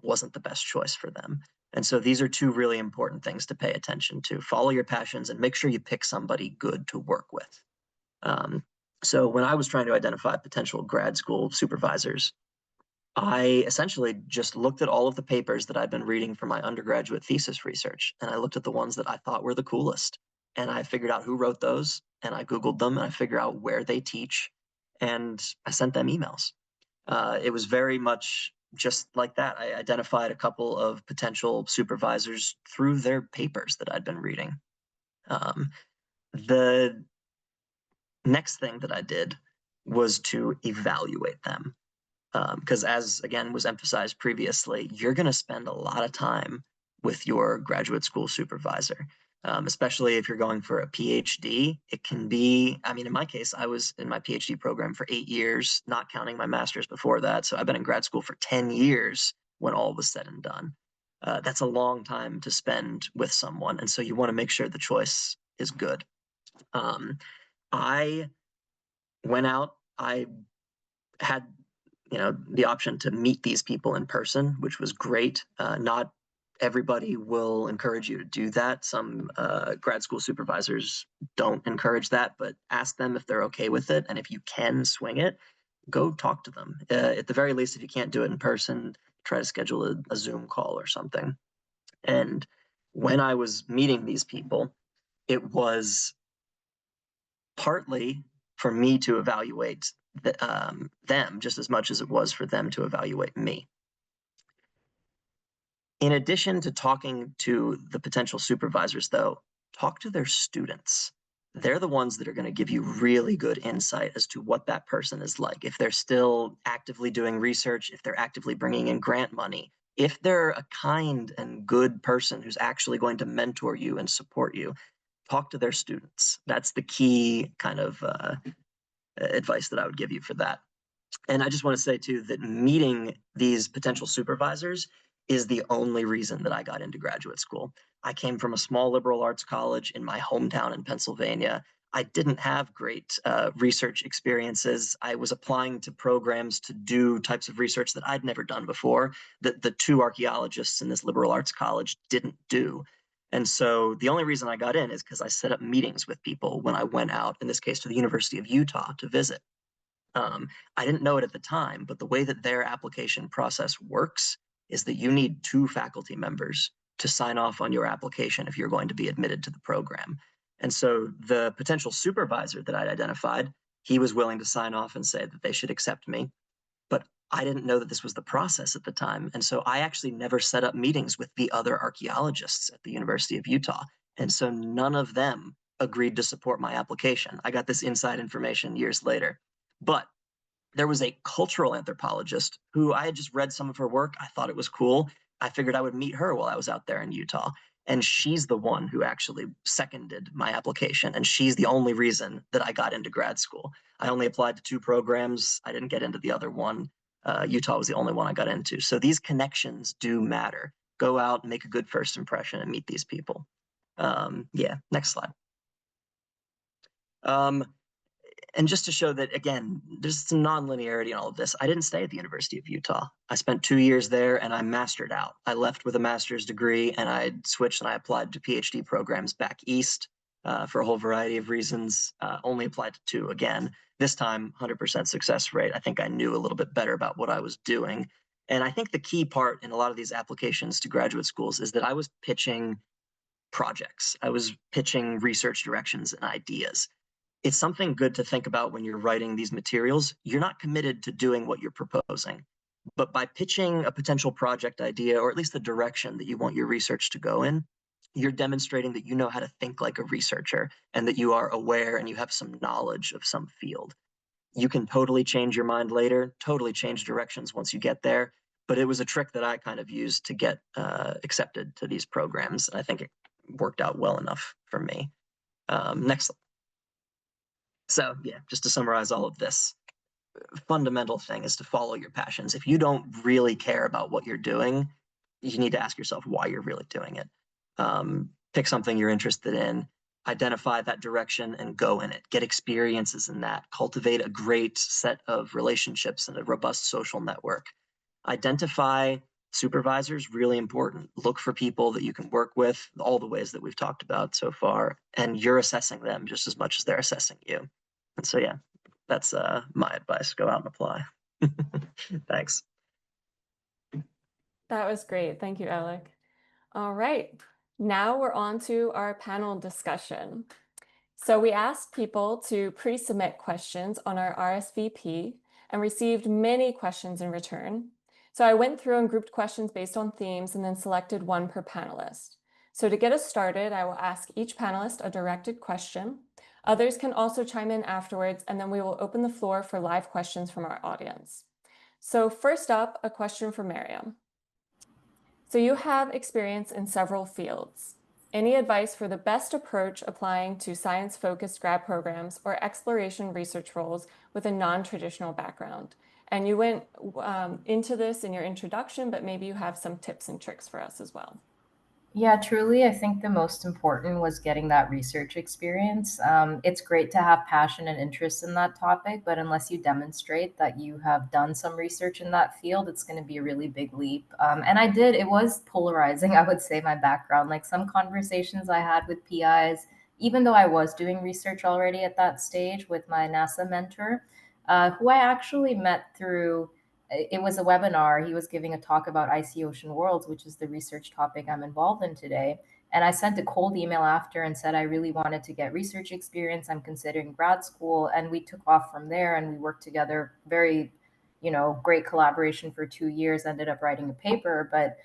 S6: wasn't the best choice for them. And so these are two really important things to pay attention to. Follow your passions and make sure you pick somebody good to work with. So when I was trying to identify potential grad school supervisors, I essentially just looked at all of the papers that I'd been reading for my undergraduate thesis research, and I looked at the ones that I thought were the coolest. And I figured out who wrote those, and I Googled them, and I figured out where they teach, and I sent them emails. It was very much just like that. I identified a couple of potential supervisors through their papers that I'd been reading. The next thing that I did was to evaluate them. Because as, again, was emphasized previously, you're going to spend a lot of time with your graduate school supervisor. Especially if you're going for a PhD, it can be, I mean, in my case, I was in my PhD program for 8 years, not counting my master's before that. So I've been in grad school for 10 years when all was said and done. That's a long time to spend with someone. And so you want to make sure the choice is good. I went out, I had the option to meet these people in person, which was great. Not everybody will encourage you to do that. Some grad school supervisors don't encourage that, but ask them if they're okay with it. And if you can swing it, go talk to them. At the very least, if you can't do it in person, try to schedule a Zoom call or something. And when I was meeting these people, it was partly for me to evaluate them just as much as it was for them to evaluate me. In addition to talking to the potential supervisors, though, talk to their students. They're the ones that are going to give you really good insight as to what that person is like. If they're still actively doing research, if they're actively bringing in grant money, if they're a kind and good person who's actually going to mentor you and support you, talk to their students. That's the key kind of advice that I would give you for that. And I just want to say, too, that meeting these potential supervisors is the only reason that I got into graduate school. I came from a small liberal arts college in my hometown in Pennsylvania. I didn't have great research experiences. I was applying to programs to do types of research that I'd never done before, that the two archaeologists in this liberal arts college didn't do. And so the only reason I got in is because I set up meetings with people when I went out, in this case to the University of Utah, to visit. I didn't know it at the time, but the way that their application process works is that you need 2 faculty members to sign off on your application if you're going to be admitted to the program. And so the potential supervisor that I'd identified, he was willing to sign off and say that they should accept me. But I didn't know that this was the process at the time. And so I actually never set up meetings with the other archaeologists at the University of Utah. And so none of them agreed to support my application. I got this inside information years later. But there was a cultural anthropologist who I had just read some of her work. I thought it was cool. I figured I would meet her while I was out there in Utah. And she's the one who actually seconded my application. And she's the only reason that I got into grad school. I only applied to 2 programs. I didn't get into the other one. Utah was the only one I got into. So these connections do matter. Go out and make a good first impression and meet these people. Yeah, next slide. And just to show that, again, there's some nonlinearity in all of this. I didn't stay at the University of Utah. I spent 2 years there and I mastered out. I left with a master's degree and I switched and I applied to PhD programs back east for a whole variety of reasons. Only applied to 2 again. This time, 100% success rate. I think I knew a little bit better about what I was doing. And I think the key part in a lot of these applications to graduate schools is that I was pitching projects. I was pitching research directions and ideas. It's something good to think about when you're writing these materials. You're not committed to doing what you're proposing, but by pitching a potential project idea, or at least the direction that you want your research to go in, you're demonstrating that you know how to think like a researcher and that you are aware and you have some knowledge of some field. You can totally change your mind later, totally change directions once you get there. But it was a trick that I kind of used to get accepted to these programs. And I think it worked out well enough for me. Next. So yeah, just to summarize all of this, fundamental thing is to follow your passions. If you don't really care about what you're doing, you need to ask yourself why you're really doing it. Pick something you're interested in, identify that direction and go in it. Get experiences in that. Cultivate a great set of relationships and a robust social network. Identify supervisors, really important. Look for people that you can work with, all the ways that we've talked about so far, and you're assessing them just as much as they're assessing you. And so, yeah, that's my advice. Go out and apply. Thanks.
S2: That was great. Thank you, Elic. All right, now we're on to our panel discussion. So we asked people to pre-submit questions on our RSVP and received many questions in return. So I went through and grouped questions based on themes and then selected one per panelist. So to get us started, I will ask each panelist a directed question. Others can also chime in afterwards, and then we will open the floor for live questions from our audience. So first up, a question for Mariam. So you have experience in several fields. Any advice for the best approach applying to science-focused grad programs or exploration research roles with a non-traditional background? And you went into this in your introduction, but maybe you have some tips and tricks for us as well.
S5: Yeah, truly, I think the most important was getting that research experience. It's great to have passion and interest in that topic, but unless you demonstrate that you have done some research in that field, it's going to be a really big leap. And I did, it was polarizing, I would say, my background. Like some conversations I had with PIs, even though I was doing research already at that stage with my NASA mentor, who I actually met through it was a webinar. He was giving a talk about icy ocean worlds, which is the research topic I'm involved in today. And I sent a cold email after and said I really wanted to get research experience. I'm considering grad school. And we took off from there and we worked together. Very, great collaboration for 2 years, ended up writing a paper. But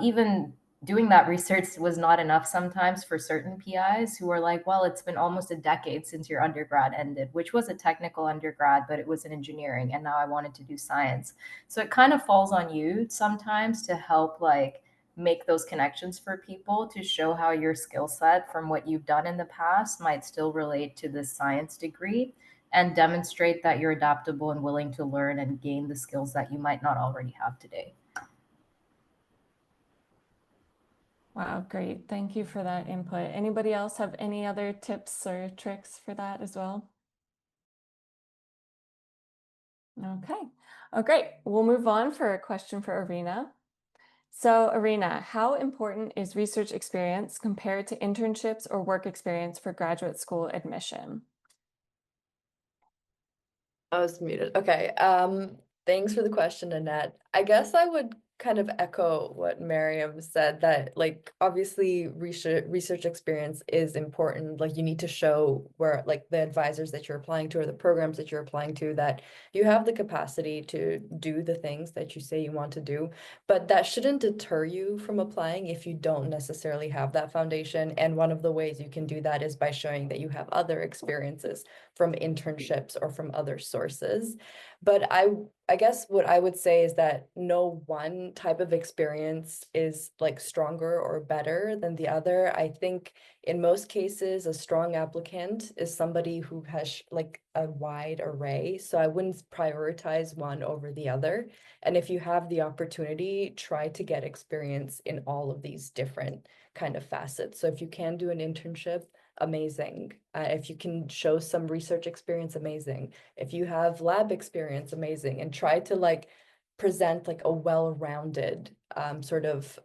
S5: even doing that research was not enough sometimes for certain PIs who were like, well, it's been almost a decade since your undergrad ended, which was a technical undergrad, but it was in engineering. And now I wanted to do science. So it kind of falls on you sometimes to help make those connections for people to show how your skill set from what you've done in the past might still relate to the science degree and demonstrate that you're adaptable and willing to learn and gain the skills that you might not already have today.
S2: Wow, great. Thank you for that input. Anybody else have any other tips or tricks for that as well? Okay. Oh, great. We'll move on for a question for Erina. So, Erina, how important is research experience compared to internships or work experience for graduate school admission?
S3: I was muted. Okay. Thanks for the question, Annette. I guess I would kind of echo what Mariam said, that obviously research experience is important. You need to show where the advisors that you're applying to or the programs that you're applying to that you have the capacity to do the things that you say you want to do. But that shouldn't deter you from applying if you don't necessarily have that foundation. And one of the ways you can do that is by showing that you have other experiences from internships or from other sources. But I guess what I would say is that no one type of experience is stronger or better than the other. I think in most cases, a strong applicant is somebody who has a wide array. So I wouldn't prioritize one over the other. And if you have the opportunity, try to get experience in all of these different kind of facets. So if you can do an internship, amazing. If you can show some research experience, amazing. If you have lab experience, amazing. And try to present a well-rounded sort of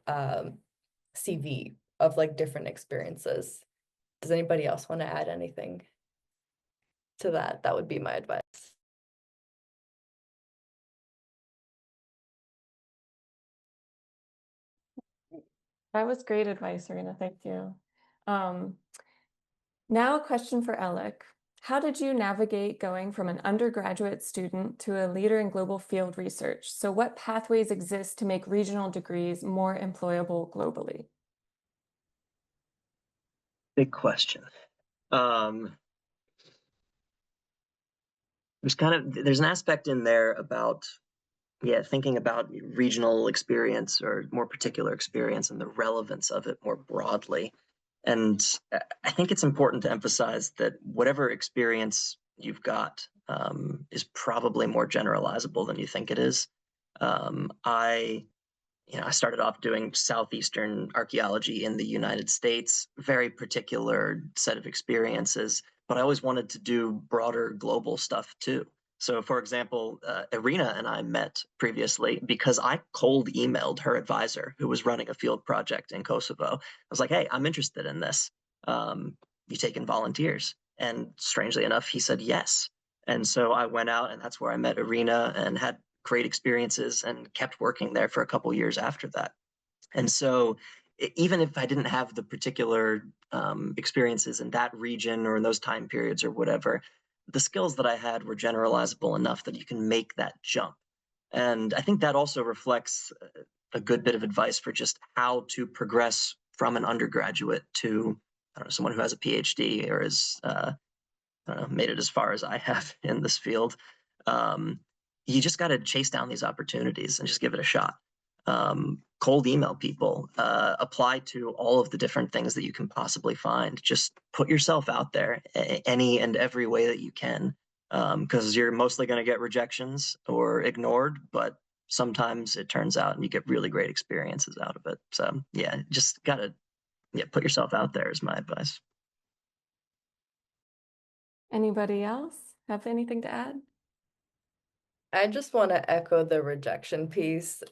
S3: CV of different experiences. Does anybody else want to add anything to that? That would be my advice.
S2: That was great advice, Erina. Thank you. Now a question for Elic. How did you navigate going from an undergraduate student to a leader in global field research? So what pathways exist to make regional degrees more employable globally?
S6: Big question. There's an aspect in there about, thinking about regional experience or more particular experience and the relevance of it more broadly. And I think it's important to emphasize that whatever experience you've got is probably more generalizable than you think it is. I started off doing southeastern archaeology in the United States, very particular set of experiences, but I always wanted to do broader global stuff too. So, for example, Erina and I met previously because I cold emailed her advisor who was running a field project in Kosovo. I was like, hey, I'm interested in this. You taking volunteers? And strangely enough, he said yes. And so I went out, and that's where I met Erina and had great experiences and kept working there for a couple years after that. And so even if I didn't have the particular experiences in that region or in those time periods or whatever, the skills that I had were generalizable enough that you can make that jump. And I think that also reflects a good bit of advice for just how to progress from an undergraduate to, I don't know, someone who has a PhD or is made it as far as I have in this field. You just got to chase down these opportunities and just give it a shot. Cold email people, apply to all of the different things that you can possibly find. Just put yourself out there any and every way that you can, because you're mostly going to get rejections or ignored, but sometimes it turns out and you get really great experiences out of it. So just got to put yourself out there is my advice.
S2: Anybody else have anything to add?
S3: I just want to echo the rejection piece.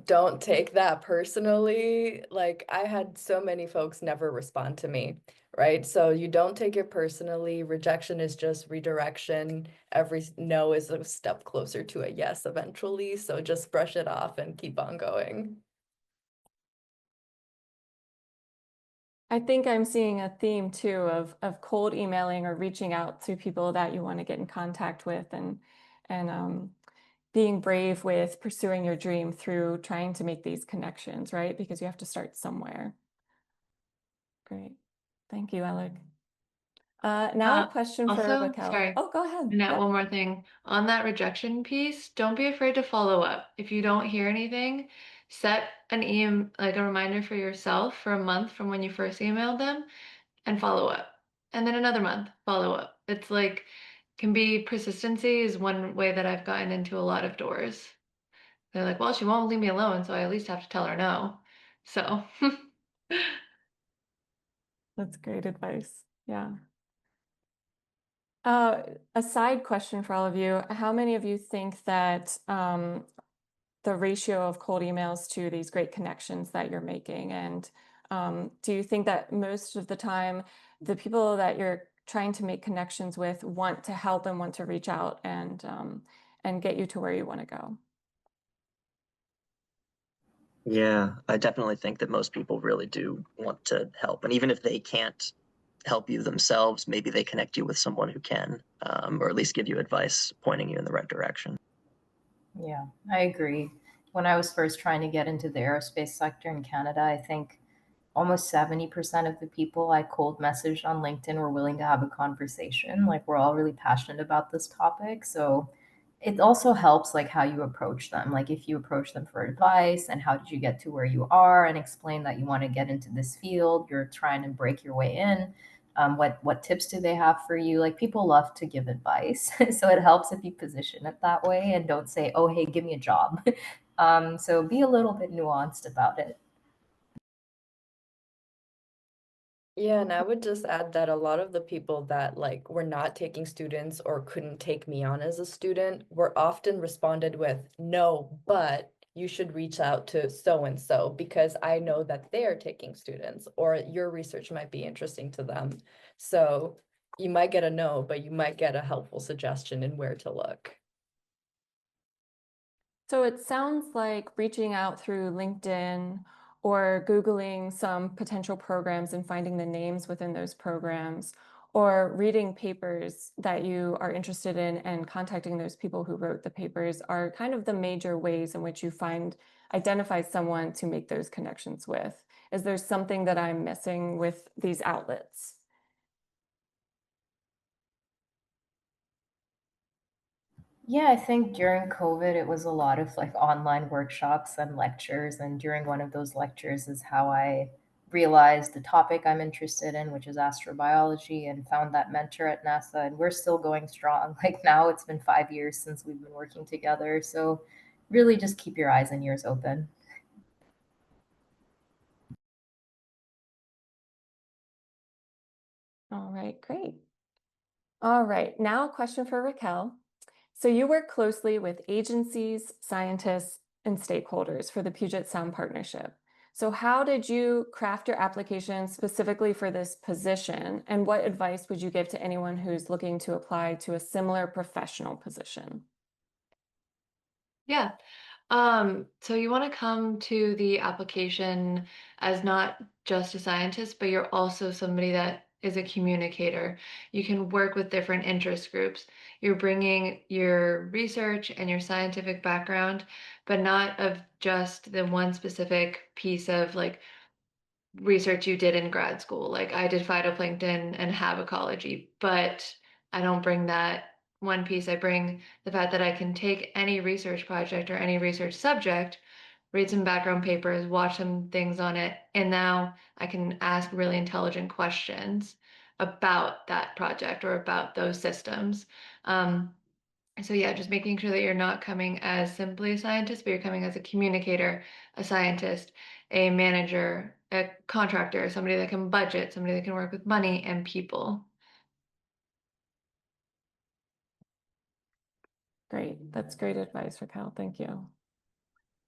S3: Don't take that personally. Like, I had so many folks never respond to me, right? So you don't take it personally. Rejection is just redirection. Every no is a step closer to a yes eventually. So just brush it off and keep on going.
S2: I think I'm seeing a theme too of cold emailing or reaching out to people that you want to get in contact with, and being brave with pursuing your dream through trying to make these connections, right? Because you have to start somewhere. Great. Thank you, Elic. Now a question for
S4: Also,
S2: Raquel.
S4: sorry,
S2: Oh, go ahead.
S4: Annette,
S2: Yep.
S4: one more thing. On that rejection piece, don't be afraid to follow up. If you don't hear anything, set an like a reminder for yourself for a month from when you first emailed them and follow up. And then another month, follow up. It's like, can be persistency is one way that I've gotten into a lot of doors. They're like, well, she won't leave me alone, so I at least have to tell her no. So
S2: That's great advice. Yeah. A side question for all of you. How many of you think that the ratio of cold emails to these great connections that you're making? And do you think that most of the time, the people that you're trying to make connections with want to help and want to reach out and get you to where you want to go?
S6: Yeah, I definitely think that most people really do want to help. And even if they can't help you themselves, maybe they connect you with someone who can, or at least give you advice pointing you in the right direction.
S5: Yeah, I agree. When I was first trying to get into the aerospace sector in Canada, I think almost 70% of the people I cold messaged on LinkedIn were willing to have a conversation. Like, we're all really passionate about this topic. So it also helps like how you approach them. Like, if you approach them for advice and how did you get to where you are, and explain that you want to get into this field, you're trying to break your way in. What tips do they have for you? Like, people love to give advice. So it helps if you position it that way and don't say, oh, hey, give me a job. So be a little bit nuanced about it.
S3: Yeah, and I would just add that a lot of the people that like were not taking students or couldn't take me on as a student were often responded with, no, but you should reach out to so and so because I know that they're taking students, or your research might be interesting to them. So you might get a no, but you might get a helpful suggestion in where to look.
S2: So it sounds like reaching out through LinkedIn or Googling some potential programs and finding the names within those programs, or reading papers that you are interested in and contacting those people who wrote the papers are kind of the major ways in which you identify someone to make those connections with. Is there something that I'm missing with these outlets?
S5: Yeah, I think during COVID, it was a lot of like online workshops and lectures. And during one of those lectures is how I realized the topic I'm interested in, which is astrobiology, and found that mentor at NASA. And we're still going strong. Like now it's been 5 years since we've been working together. So really just keep your eyes and ears open.
S2: All right, great. All right, now a question for Raquel. So you work closely with agencies, scientists, and stakeholders for the Puget Sound Partnership. So how did you craft your application specifically for this position? And what advice would you give to anyone who's looking to apply to a similar professional position?
S4: Yeah. So you want to come to the application as not just a scientist, but you're also somebody that is a communicator. You can work with different interest groups. You're bringing your research and your scientific background, but not of just the one specific piece of like research you did in grad school. Like I did phytoplankton and habecology, but I don't bring that one piece. I bring the fact that I can take any research project or any research subject, read some background papers, watch some things on it, and now I can ask really intelligent questions about that project or about those systems. So yeah, just making sure that you're not coming as simply a scientist, but you're coming as a communicator, a scientist, a manager, a contractor, somebody that can budget, somebody that can work with money and people.
S2: Great, that's great advice, Raquel. Thank you.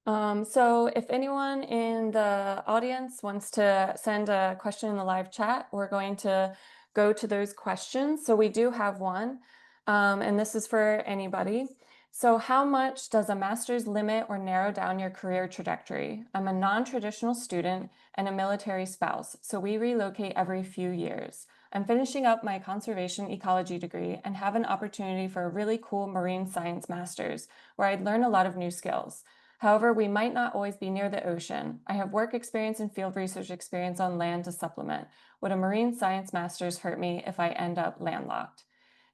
S2: So if anyone in the audience wants to send a question in the live chat, we're going to go to those questions. So we do have one, and this is for anybody. So how much does a master's limit or narrow down your career trajectory? I'm a non-traditional student and a military spouse, so we relocate every few years. I'm finishing up my conservation ecology degree and have an opportunity for a really cool marine science master's where I'd learn a lot of new skills. However, we might not always be near the ocean. I have work experience and field research experience on land to supplement. Would a marine science master's hurt me if I end up landlocked?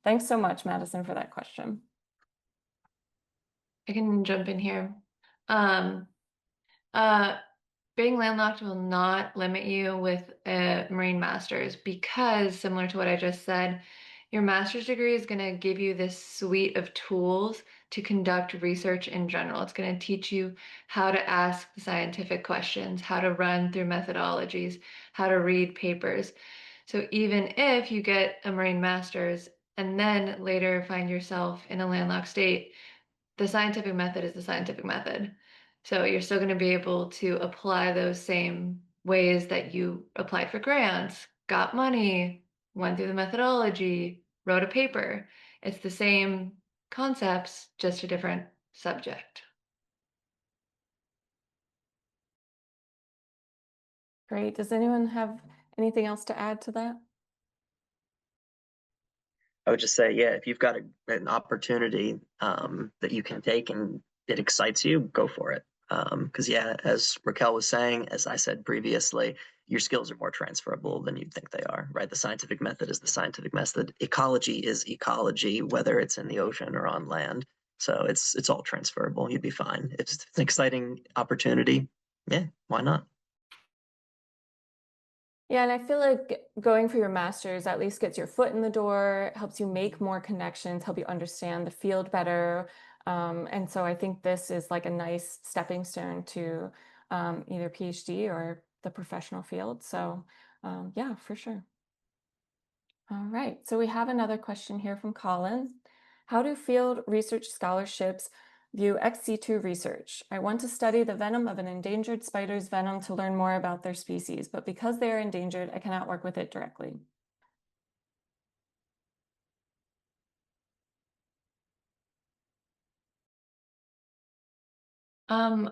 S2: Thanks so much, Madison, for that question.
S4: I can jump in here. Um, uh, Being landlocked will not limit you with a marine master's because, similar to what I just said, your master's degree is going to give you this suite of tools to conduct research in general. It's going to teach you how to ask the scientific questions, how to run through methodologies, how to read papers. So even if you get a marine master's and then later find yourself in a landlocked state, the scientific method is the scientific method. So you're still going to be able to apply those same ways that you applied for grants, got money, went through the methodology, wrote a paper. It's the same concepts, just a different subject.
S2: Great. Does anyone have anything else to add to that?
S6: I would just say, yeah, if you've got an opportunity that you can take and it excites you, go for it. Because yeah, as Raquel was saying, as I said previously, your skills are more transferable than you'd think they are, right? The scientific method is the scientific method. Ecology is ecology, whether it's in the ocean or on land. So it's all transferable. You'd be fine. If it's an exciting opportunity, yeah, why not?
S2: Yeah, and I feel like going for your master's at least gets your foot in the door, helps you make more connections, help you understand the field better. And so I think this is like a nice stepping stone to either PhD or the professional field. So yeah, for sure. All right, so we have another question here from Colin. How do field research scholarships view ex situ research? I want to study the venom of an endangered spider's venom to learn more about their species, but because they are endangered, I cannot work with it directly.
S4: Um,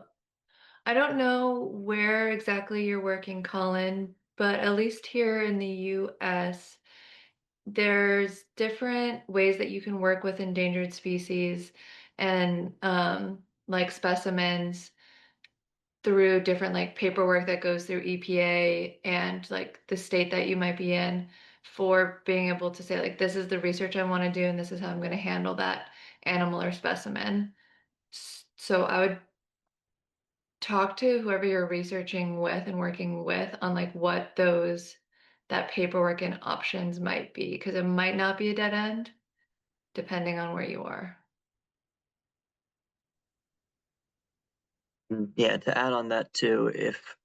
S4: I don't know where exactly you're working, Colin, but at least here in the US, there's different ways that you can work with endangered species and like specimens through different like paperwork that goes through EPA and like the state that you might be in for being able to say like this is the research I want to do and this is how I'm going to handle that animal or specimen. So I would talk to whoever you're researching with and working with on like what those that paperwork and options might be because it might not be a dead end depending on where you are.
S6: Yeah, to add on that too, if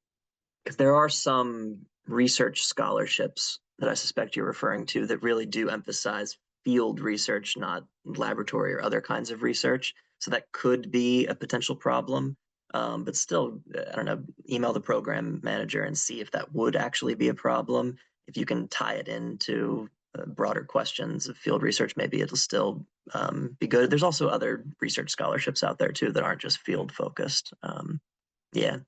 S6: there are some research scholarships that I suspect you're referring to that really do emphasize field research, not laboratory or other kinds of research. So that could be a potential problem. But still, I don't know, email the program manager and see if that would actually be a problem. If you can tie it into broader questions of field research, maybe it'll still be good. There's also other research scholarships out there too that aren't just field focused. Yeah.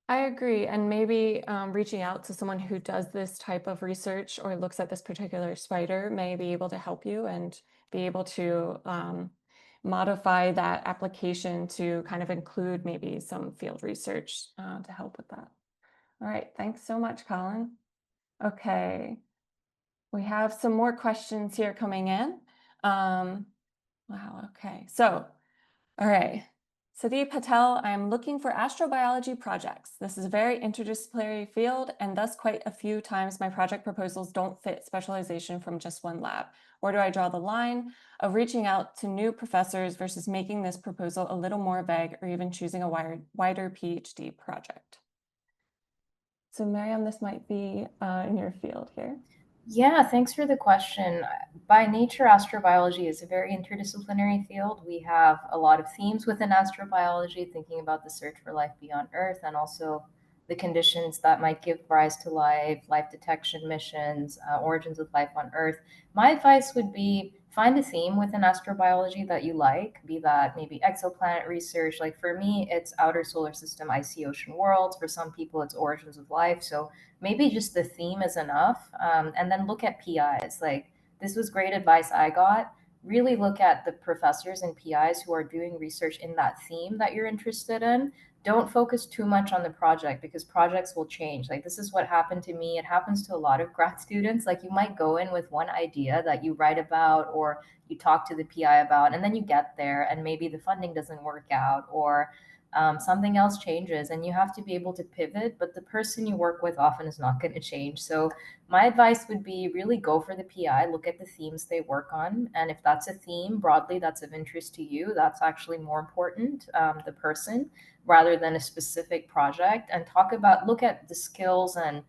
S2: I agree. And maybe reaching out to someone who does this type of research or looks at this particular spider may be able to help you and be able to modify that application to kind of include maybe some field research to help with that. All right. Thanks so much, Colin. Okay. We have some more questions here coming in. Wow. Okay. So, all right. Sadi Patel, I'm looking for astrobiology projects. This is a very interdisciplinary field, and thus quite a few times my project proposals don't fit specialization from just one lab. Where do I draw the line of reaching out to new professors versus making this proposal a little more vague or even choosing a wider PhD project? So Mariam, this might be in your field here.
S5: Yeah, thanks for the question. By nature, astrobiology is a very interdisciplinary field. We have a lot of themes within astrobiology, thinking about the search for life beyond Earth and also the conditions that might give rise to life, life detection missions, origins of life on Earth. My advice would be find a theme within astrobiology that you like, be that maybe exoplanet research. Like for me, it's outer solar system, icy ocean worlds. For some people, it's origins of life. So maybe just the theme is enough. And then look at PIs. Like this was great advice I got. Really look at the professors and PIs who are doing research in that theme that you're interested in. Don't focus too much on the project because projects will change. Like this is what happened to me. It happens to a lot of grad students. Like you might go in with one idea that you write about or you talk to the PI about, and then you get there and maybe the funding doesn't work out or something else changes and you have to be able to pivot, but the person you work with often is not going to change. So my advice would be really go for the PI, look at the themes they work on. And if that's a theme broadly that's of interest to you, that's actually more important, the person, rather than a specific project. And look at the skills and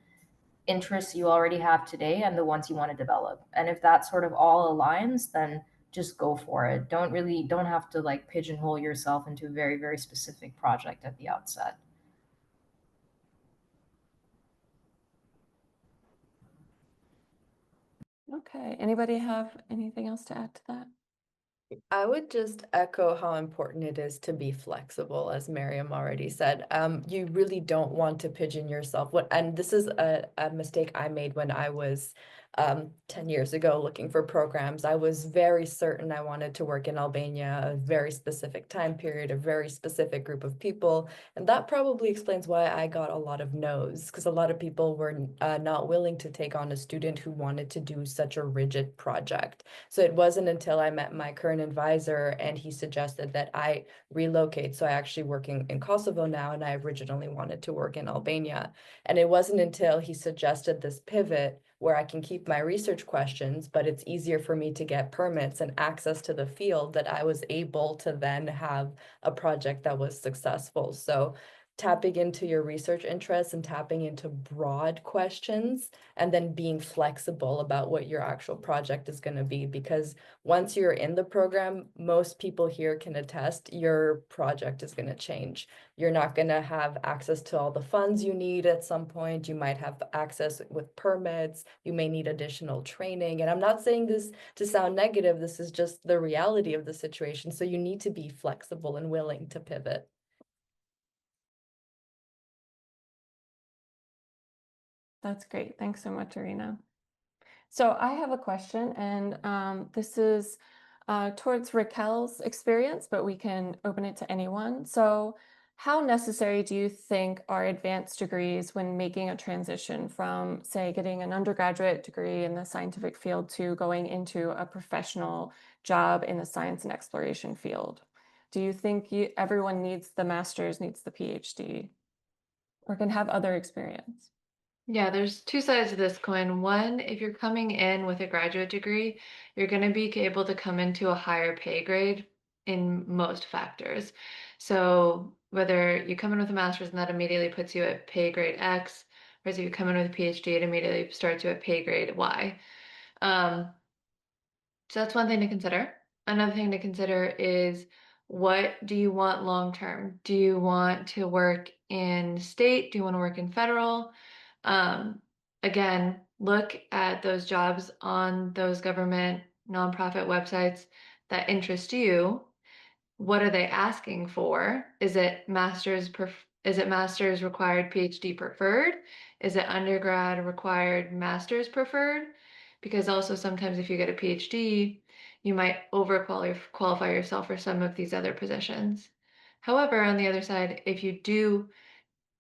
S5: interests you already have today and the ones you want to develop. And if that sort of all aligns, then just go for it. Don't have to like pigeonhole yourself into a very, very specific project at the outset.
S2: Okay. Anybody have anything else to add to that?
S3: I would just echo how important it is to be flexible, as Mariam already said. You really don't want to pigeon yourself. And this is a mistake I made when I was 10 years ago looking for programs. I was very certain I wanted to work in Albania, a very specific time period, a very specific group of people. And that probably explains why I got a lot of no's, because a lot of people were not willing to take on a student who wanted to do such a rigid project. So it wasn't until I met my current advisor and he suggested that I relocate. So I actually work in Kosovo now, and I originally wanted to work in Albania. And it wasn't until he suggested this pivot where I can keep my research questions, but it's easier for me to get permits and access to the field that I was able to then have a project that was successful. So tapping into your research interests and tapping into broad questions, and then being flexible about what your actual project is going to be. Because once you're in the program, most people here can attest your project is going to change. You're not going to have access to all the funds you need at some point. You might have access with permits. You may need additional training. And I'm not saying this to sound negative. This is just the reality of the situation. So you need to be flexible and willing to pivot.
S2: That's great. Thanks so much, Erina. So I have a question, and this is towards Raquel's experience, but we can open it to anyone. So how necessary do you think are advanced degrees when making a transition from, say, getting an undergraduate degree in the scientific field to going into a professional job in the science and exploration field? Do you think everyone needs the master's, needs the PhD, or can have other experience?
S4: Yeah, there's two sides to this coin. One, if you're coming in with a graduate degree, you're going to be able to come into a higher pay grade in most factors. So whether you come in with a master's and that immediately puts you at pay grade X, whereas if you come in with a PhD, it immediately starts you at pay grade Y. Um, so that's one thing to consider. Another thing to consider is, what do you want long term? Do you want to work in state? Do you want to work in federal? Um, Again, look at those jobs on those government nonprofit websites that interest you. What are they asking for? Is it master's required, PhD preferred? Is it undergrad required, master's preferred? Because also sometimes if you get a PhD, you might qualify yourself for some of these other positions. However, on the other side, if you do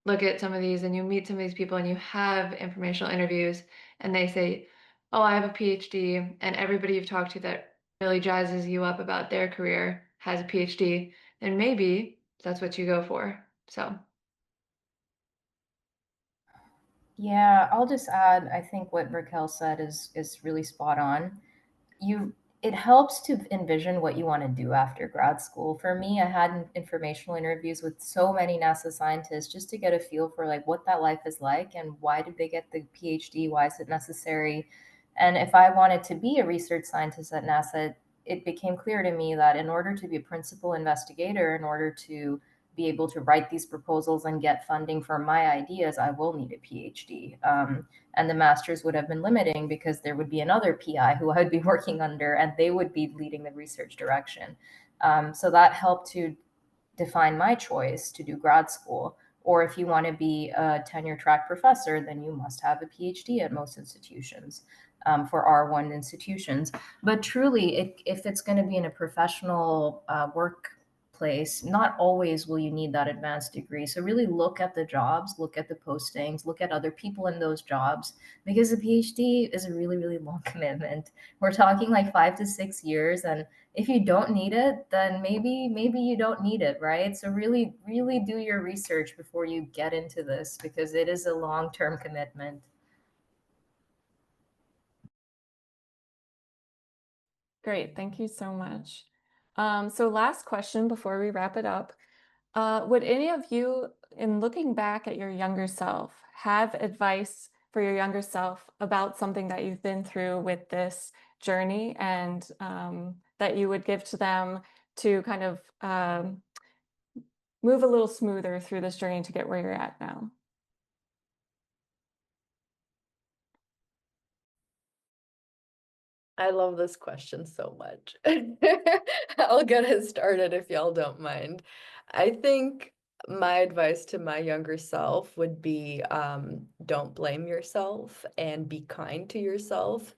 S4: look at some of these and you meet some of these people and you have informational interviews and they say, oh, I have a PhD, and everybody you've talked to that really jazzes you up about their career has a PhD, then maybe that's what you go for. So
S5: Yeah, I'll just add, I think what Raquel said is really spot on. It helps to envision what you want to do after grad school. For me, I had informational interviews with so many NASA scientists just to get a feel for like what that life is like and why did they get the PhD? Why is it necessary? And if I wanted to be a research scientist at NASA, it became clear to me that in order to be a principal investigator, in order to be able to write these proposals and get funding for my ideas, I will need a PhD. And the masters would have been limiting because there would be another PI who I would be working under and they would be leading the research direction. So that helped to define my choice to do grad school. Or if you want to be a tenure track professor, then you must have a PhD at most institutions. For R1 institutions. But truly, if it's going to be in a professional workplace, not always will you need that advanced degree. So really look at the jobs, look at the postings, look at other people in those jobs, because a PhD is a really, really long commitment. We're talking like 5 to 6 years, and if you don't need it, then maybe you don't need it, right? So really, really do your research before you get into this, because it is a long-term commitment.
S2: Great, thank you so much. So last question before we wrap it up. Would any of you, in looking back at your younger self, have advice for your younger self about something that you've been through with this journey, and that you would give to them to kind of move a little smoother through this journey to get where you're at now?
S3: I love this question so much. I'll get it started if y'all don't mind. I think my advice to my younger self would be don't blame yourself and be kind to yourself.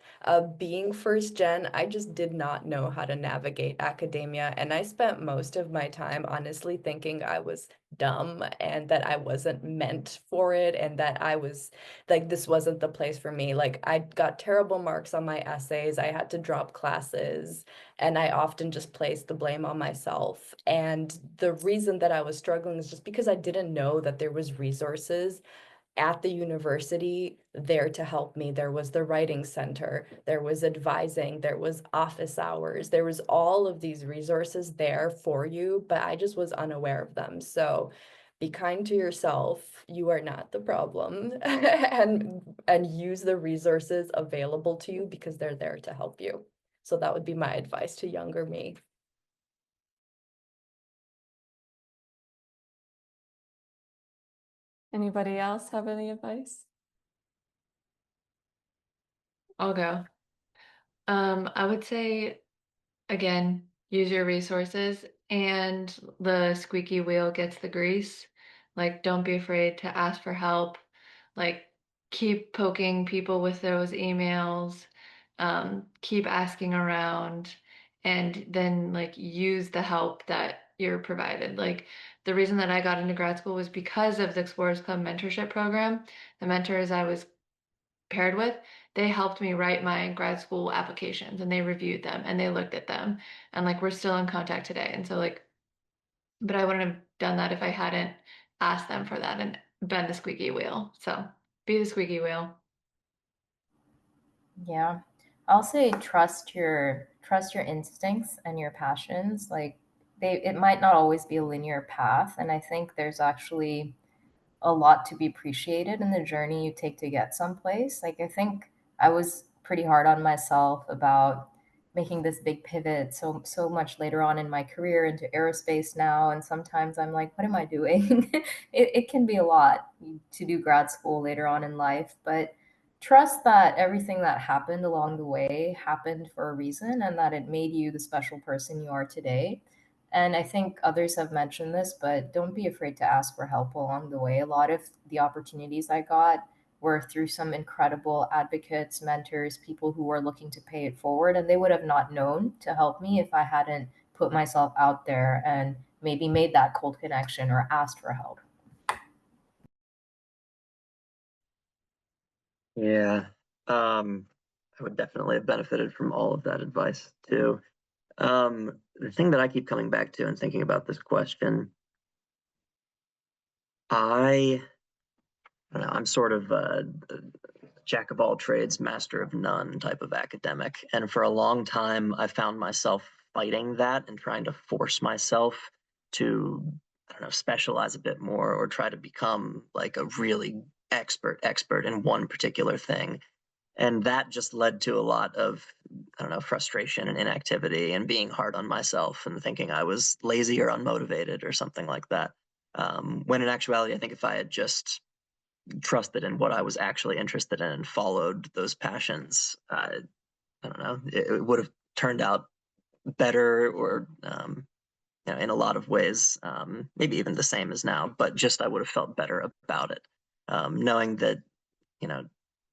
S3: Being first gen, I just did not know how to navigate academia, and I spent most of my time honestly thinking I was dumb and that I wasn't meant for it and that I was like, this wasn't the place for me. Like, I got terrible marks on my essays. I had to drop classes, and I often just placed the blame on myself. And the reason that I was struggling is just because I didn't know that there was resources at the university there to help me. There was the writing center, there was advising, there was office hours, there was all of these resources there for you, but I just was unaware of them. So be kind to yourself. You are not the problem, and use the resources available to you because they're there to help you. So that would be my advice to younger me.
S2: Anybody else have any advice?
S4: I'll go. I would say, again, use your resources, and the squeaky wheel gets the grease. Like, don't be afraid to ask for help. Like, keep poking people with those emails, keep asking around, and then like use the help that you're provided. Like, the reason that I got into grad school was because of the Explorers Club mentorship program. The mentors I was paired with, they helped me write my grad school applications, and they reviewed them and they looked at them, and like we're still in contact today. And so like, but I wouldn't have done that if I hadn't asked them for that and been the squeaky wheel. So be the squeaky wheel.
S5: Yeah. I'll say trust your instincts and your passions. Like it might not always be a linear path, and I think there's actually a lot to be appreciated in the journey you take to get someplace. Like I think I was pretty hard on myself about making this big pivot so much later on in my career into aerospace now, and sometimes I'm like, what am I doing? It can be a lot to do grad school later on in life, but trust that everything that happened along the way happened for a reason and that it made you the special person you are today. And I think others have mentioned this, but don't be afraid to ask for help along the way. A lot of the opportunities I got were through some incredible advocates, mentors, people who were looking to pay it forward, and they would have not known to help me if I hadn't put myself out there and maybe made that cold connection or asked for help.
S6: Yeah. I would definitely have benefited from all of that advice too. The thing that I keep coming back to and thinking about this question, I don't know, I'm sort of a jack of all trades, master of none type of academic. And for a long time, I found myself fighting that and trying to force myself to, I don't know, specialize a bit more or try to become like a really expert in one particular thing. And that just led to a lot of, I don't know, frustration and inactivity and being hard on myself and thinking I was lazy or unmotivated or something like that. When in actuality, I think if I had just trusted in what I was actually interested in and followed those passions, I don't know, it would have turned out better or, in a lot of ways, maybe even the same as now, but just I would have felt better about it, knowing that, you know,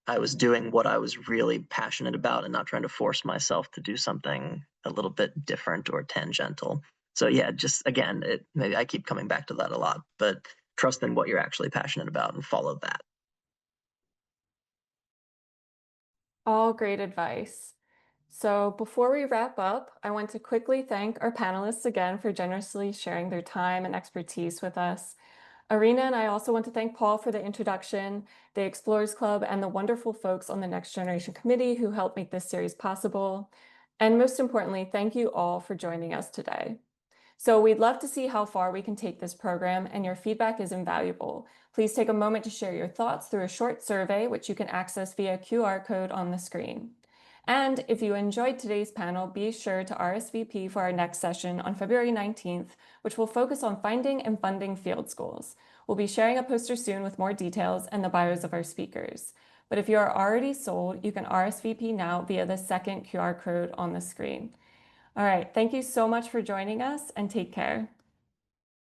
S6: I was doing what I was really passionate about and not trying to force myself to do something a little bit different or tangential. So yeah, just again, maybe I keep coming back to that a lot, but trust in what you're actually passionate about and follow that.
S2: All great advice. So before we wrap up, I want to quickly thank our panelists again for generously sharing their time and expertise with us. Erina and I also want to thank Paul for the introduction, the Explorers Club, and the wonderful folks on the Next Generation Committee who helped make this series possible. And most importantly, thank you all for joining us today. So we'd love to see how far we can take this program, and your feedback is invaluable. Please take a moment to share your thoughts through a short survey, which you can access via QR code on the screen. And if you enjoyed today's panel, be sure to RSVP for our next session on February 19th, which will focus on finding and funding field schools. We'll be sharing a poster soon with more details and the bios of our speakers. But if you are already sold, you can RSVP now via the second QR code on the screen. All right, thank you so much for joining us, and take care.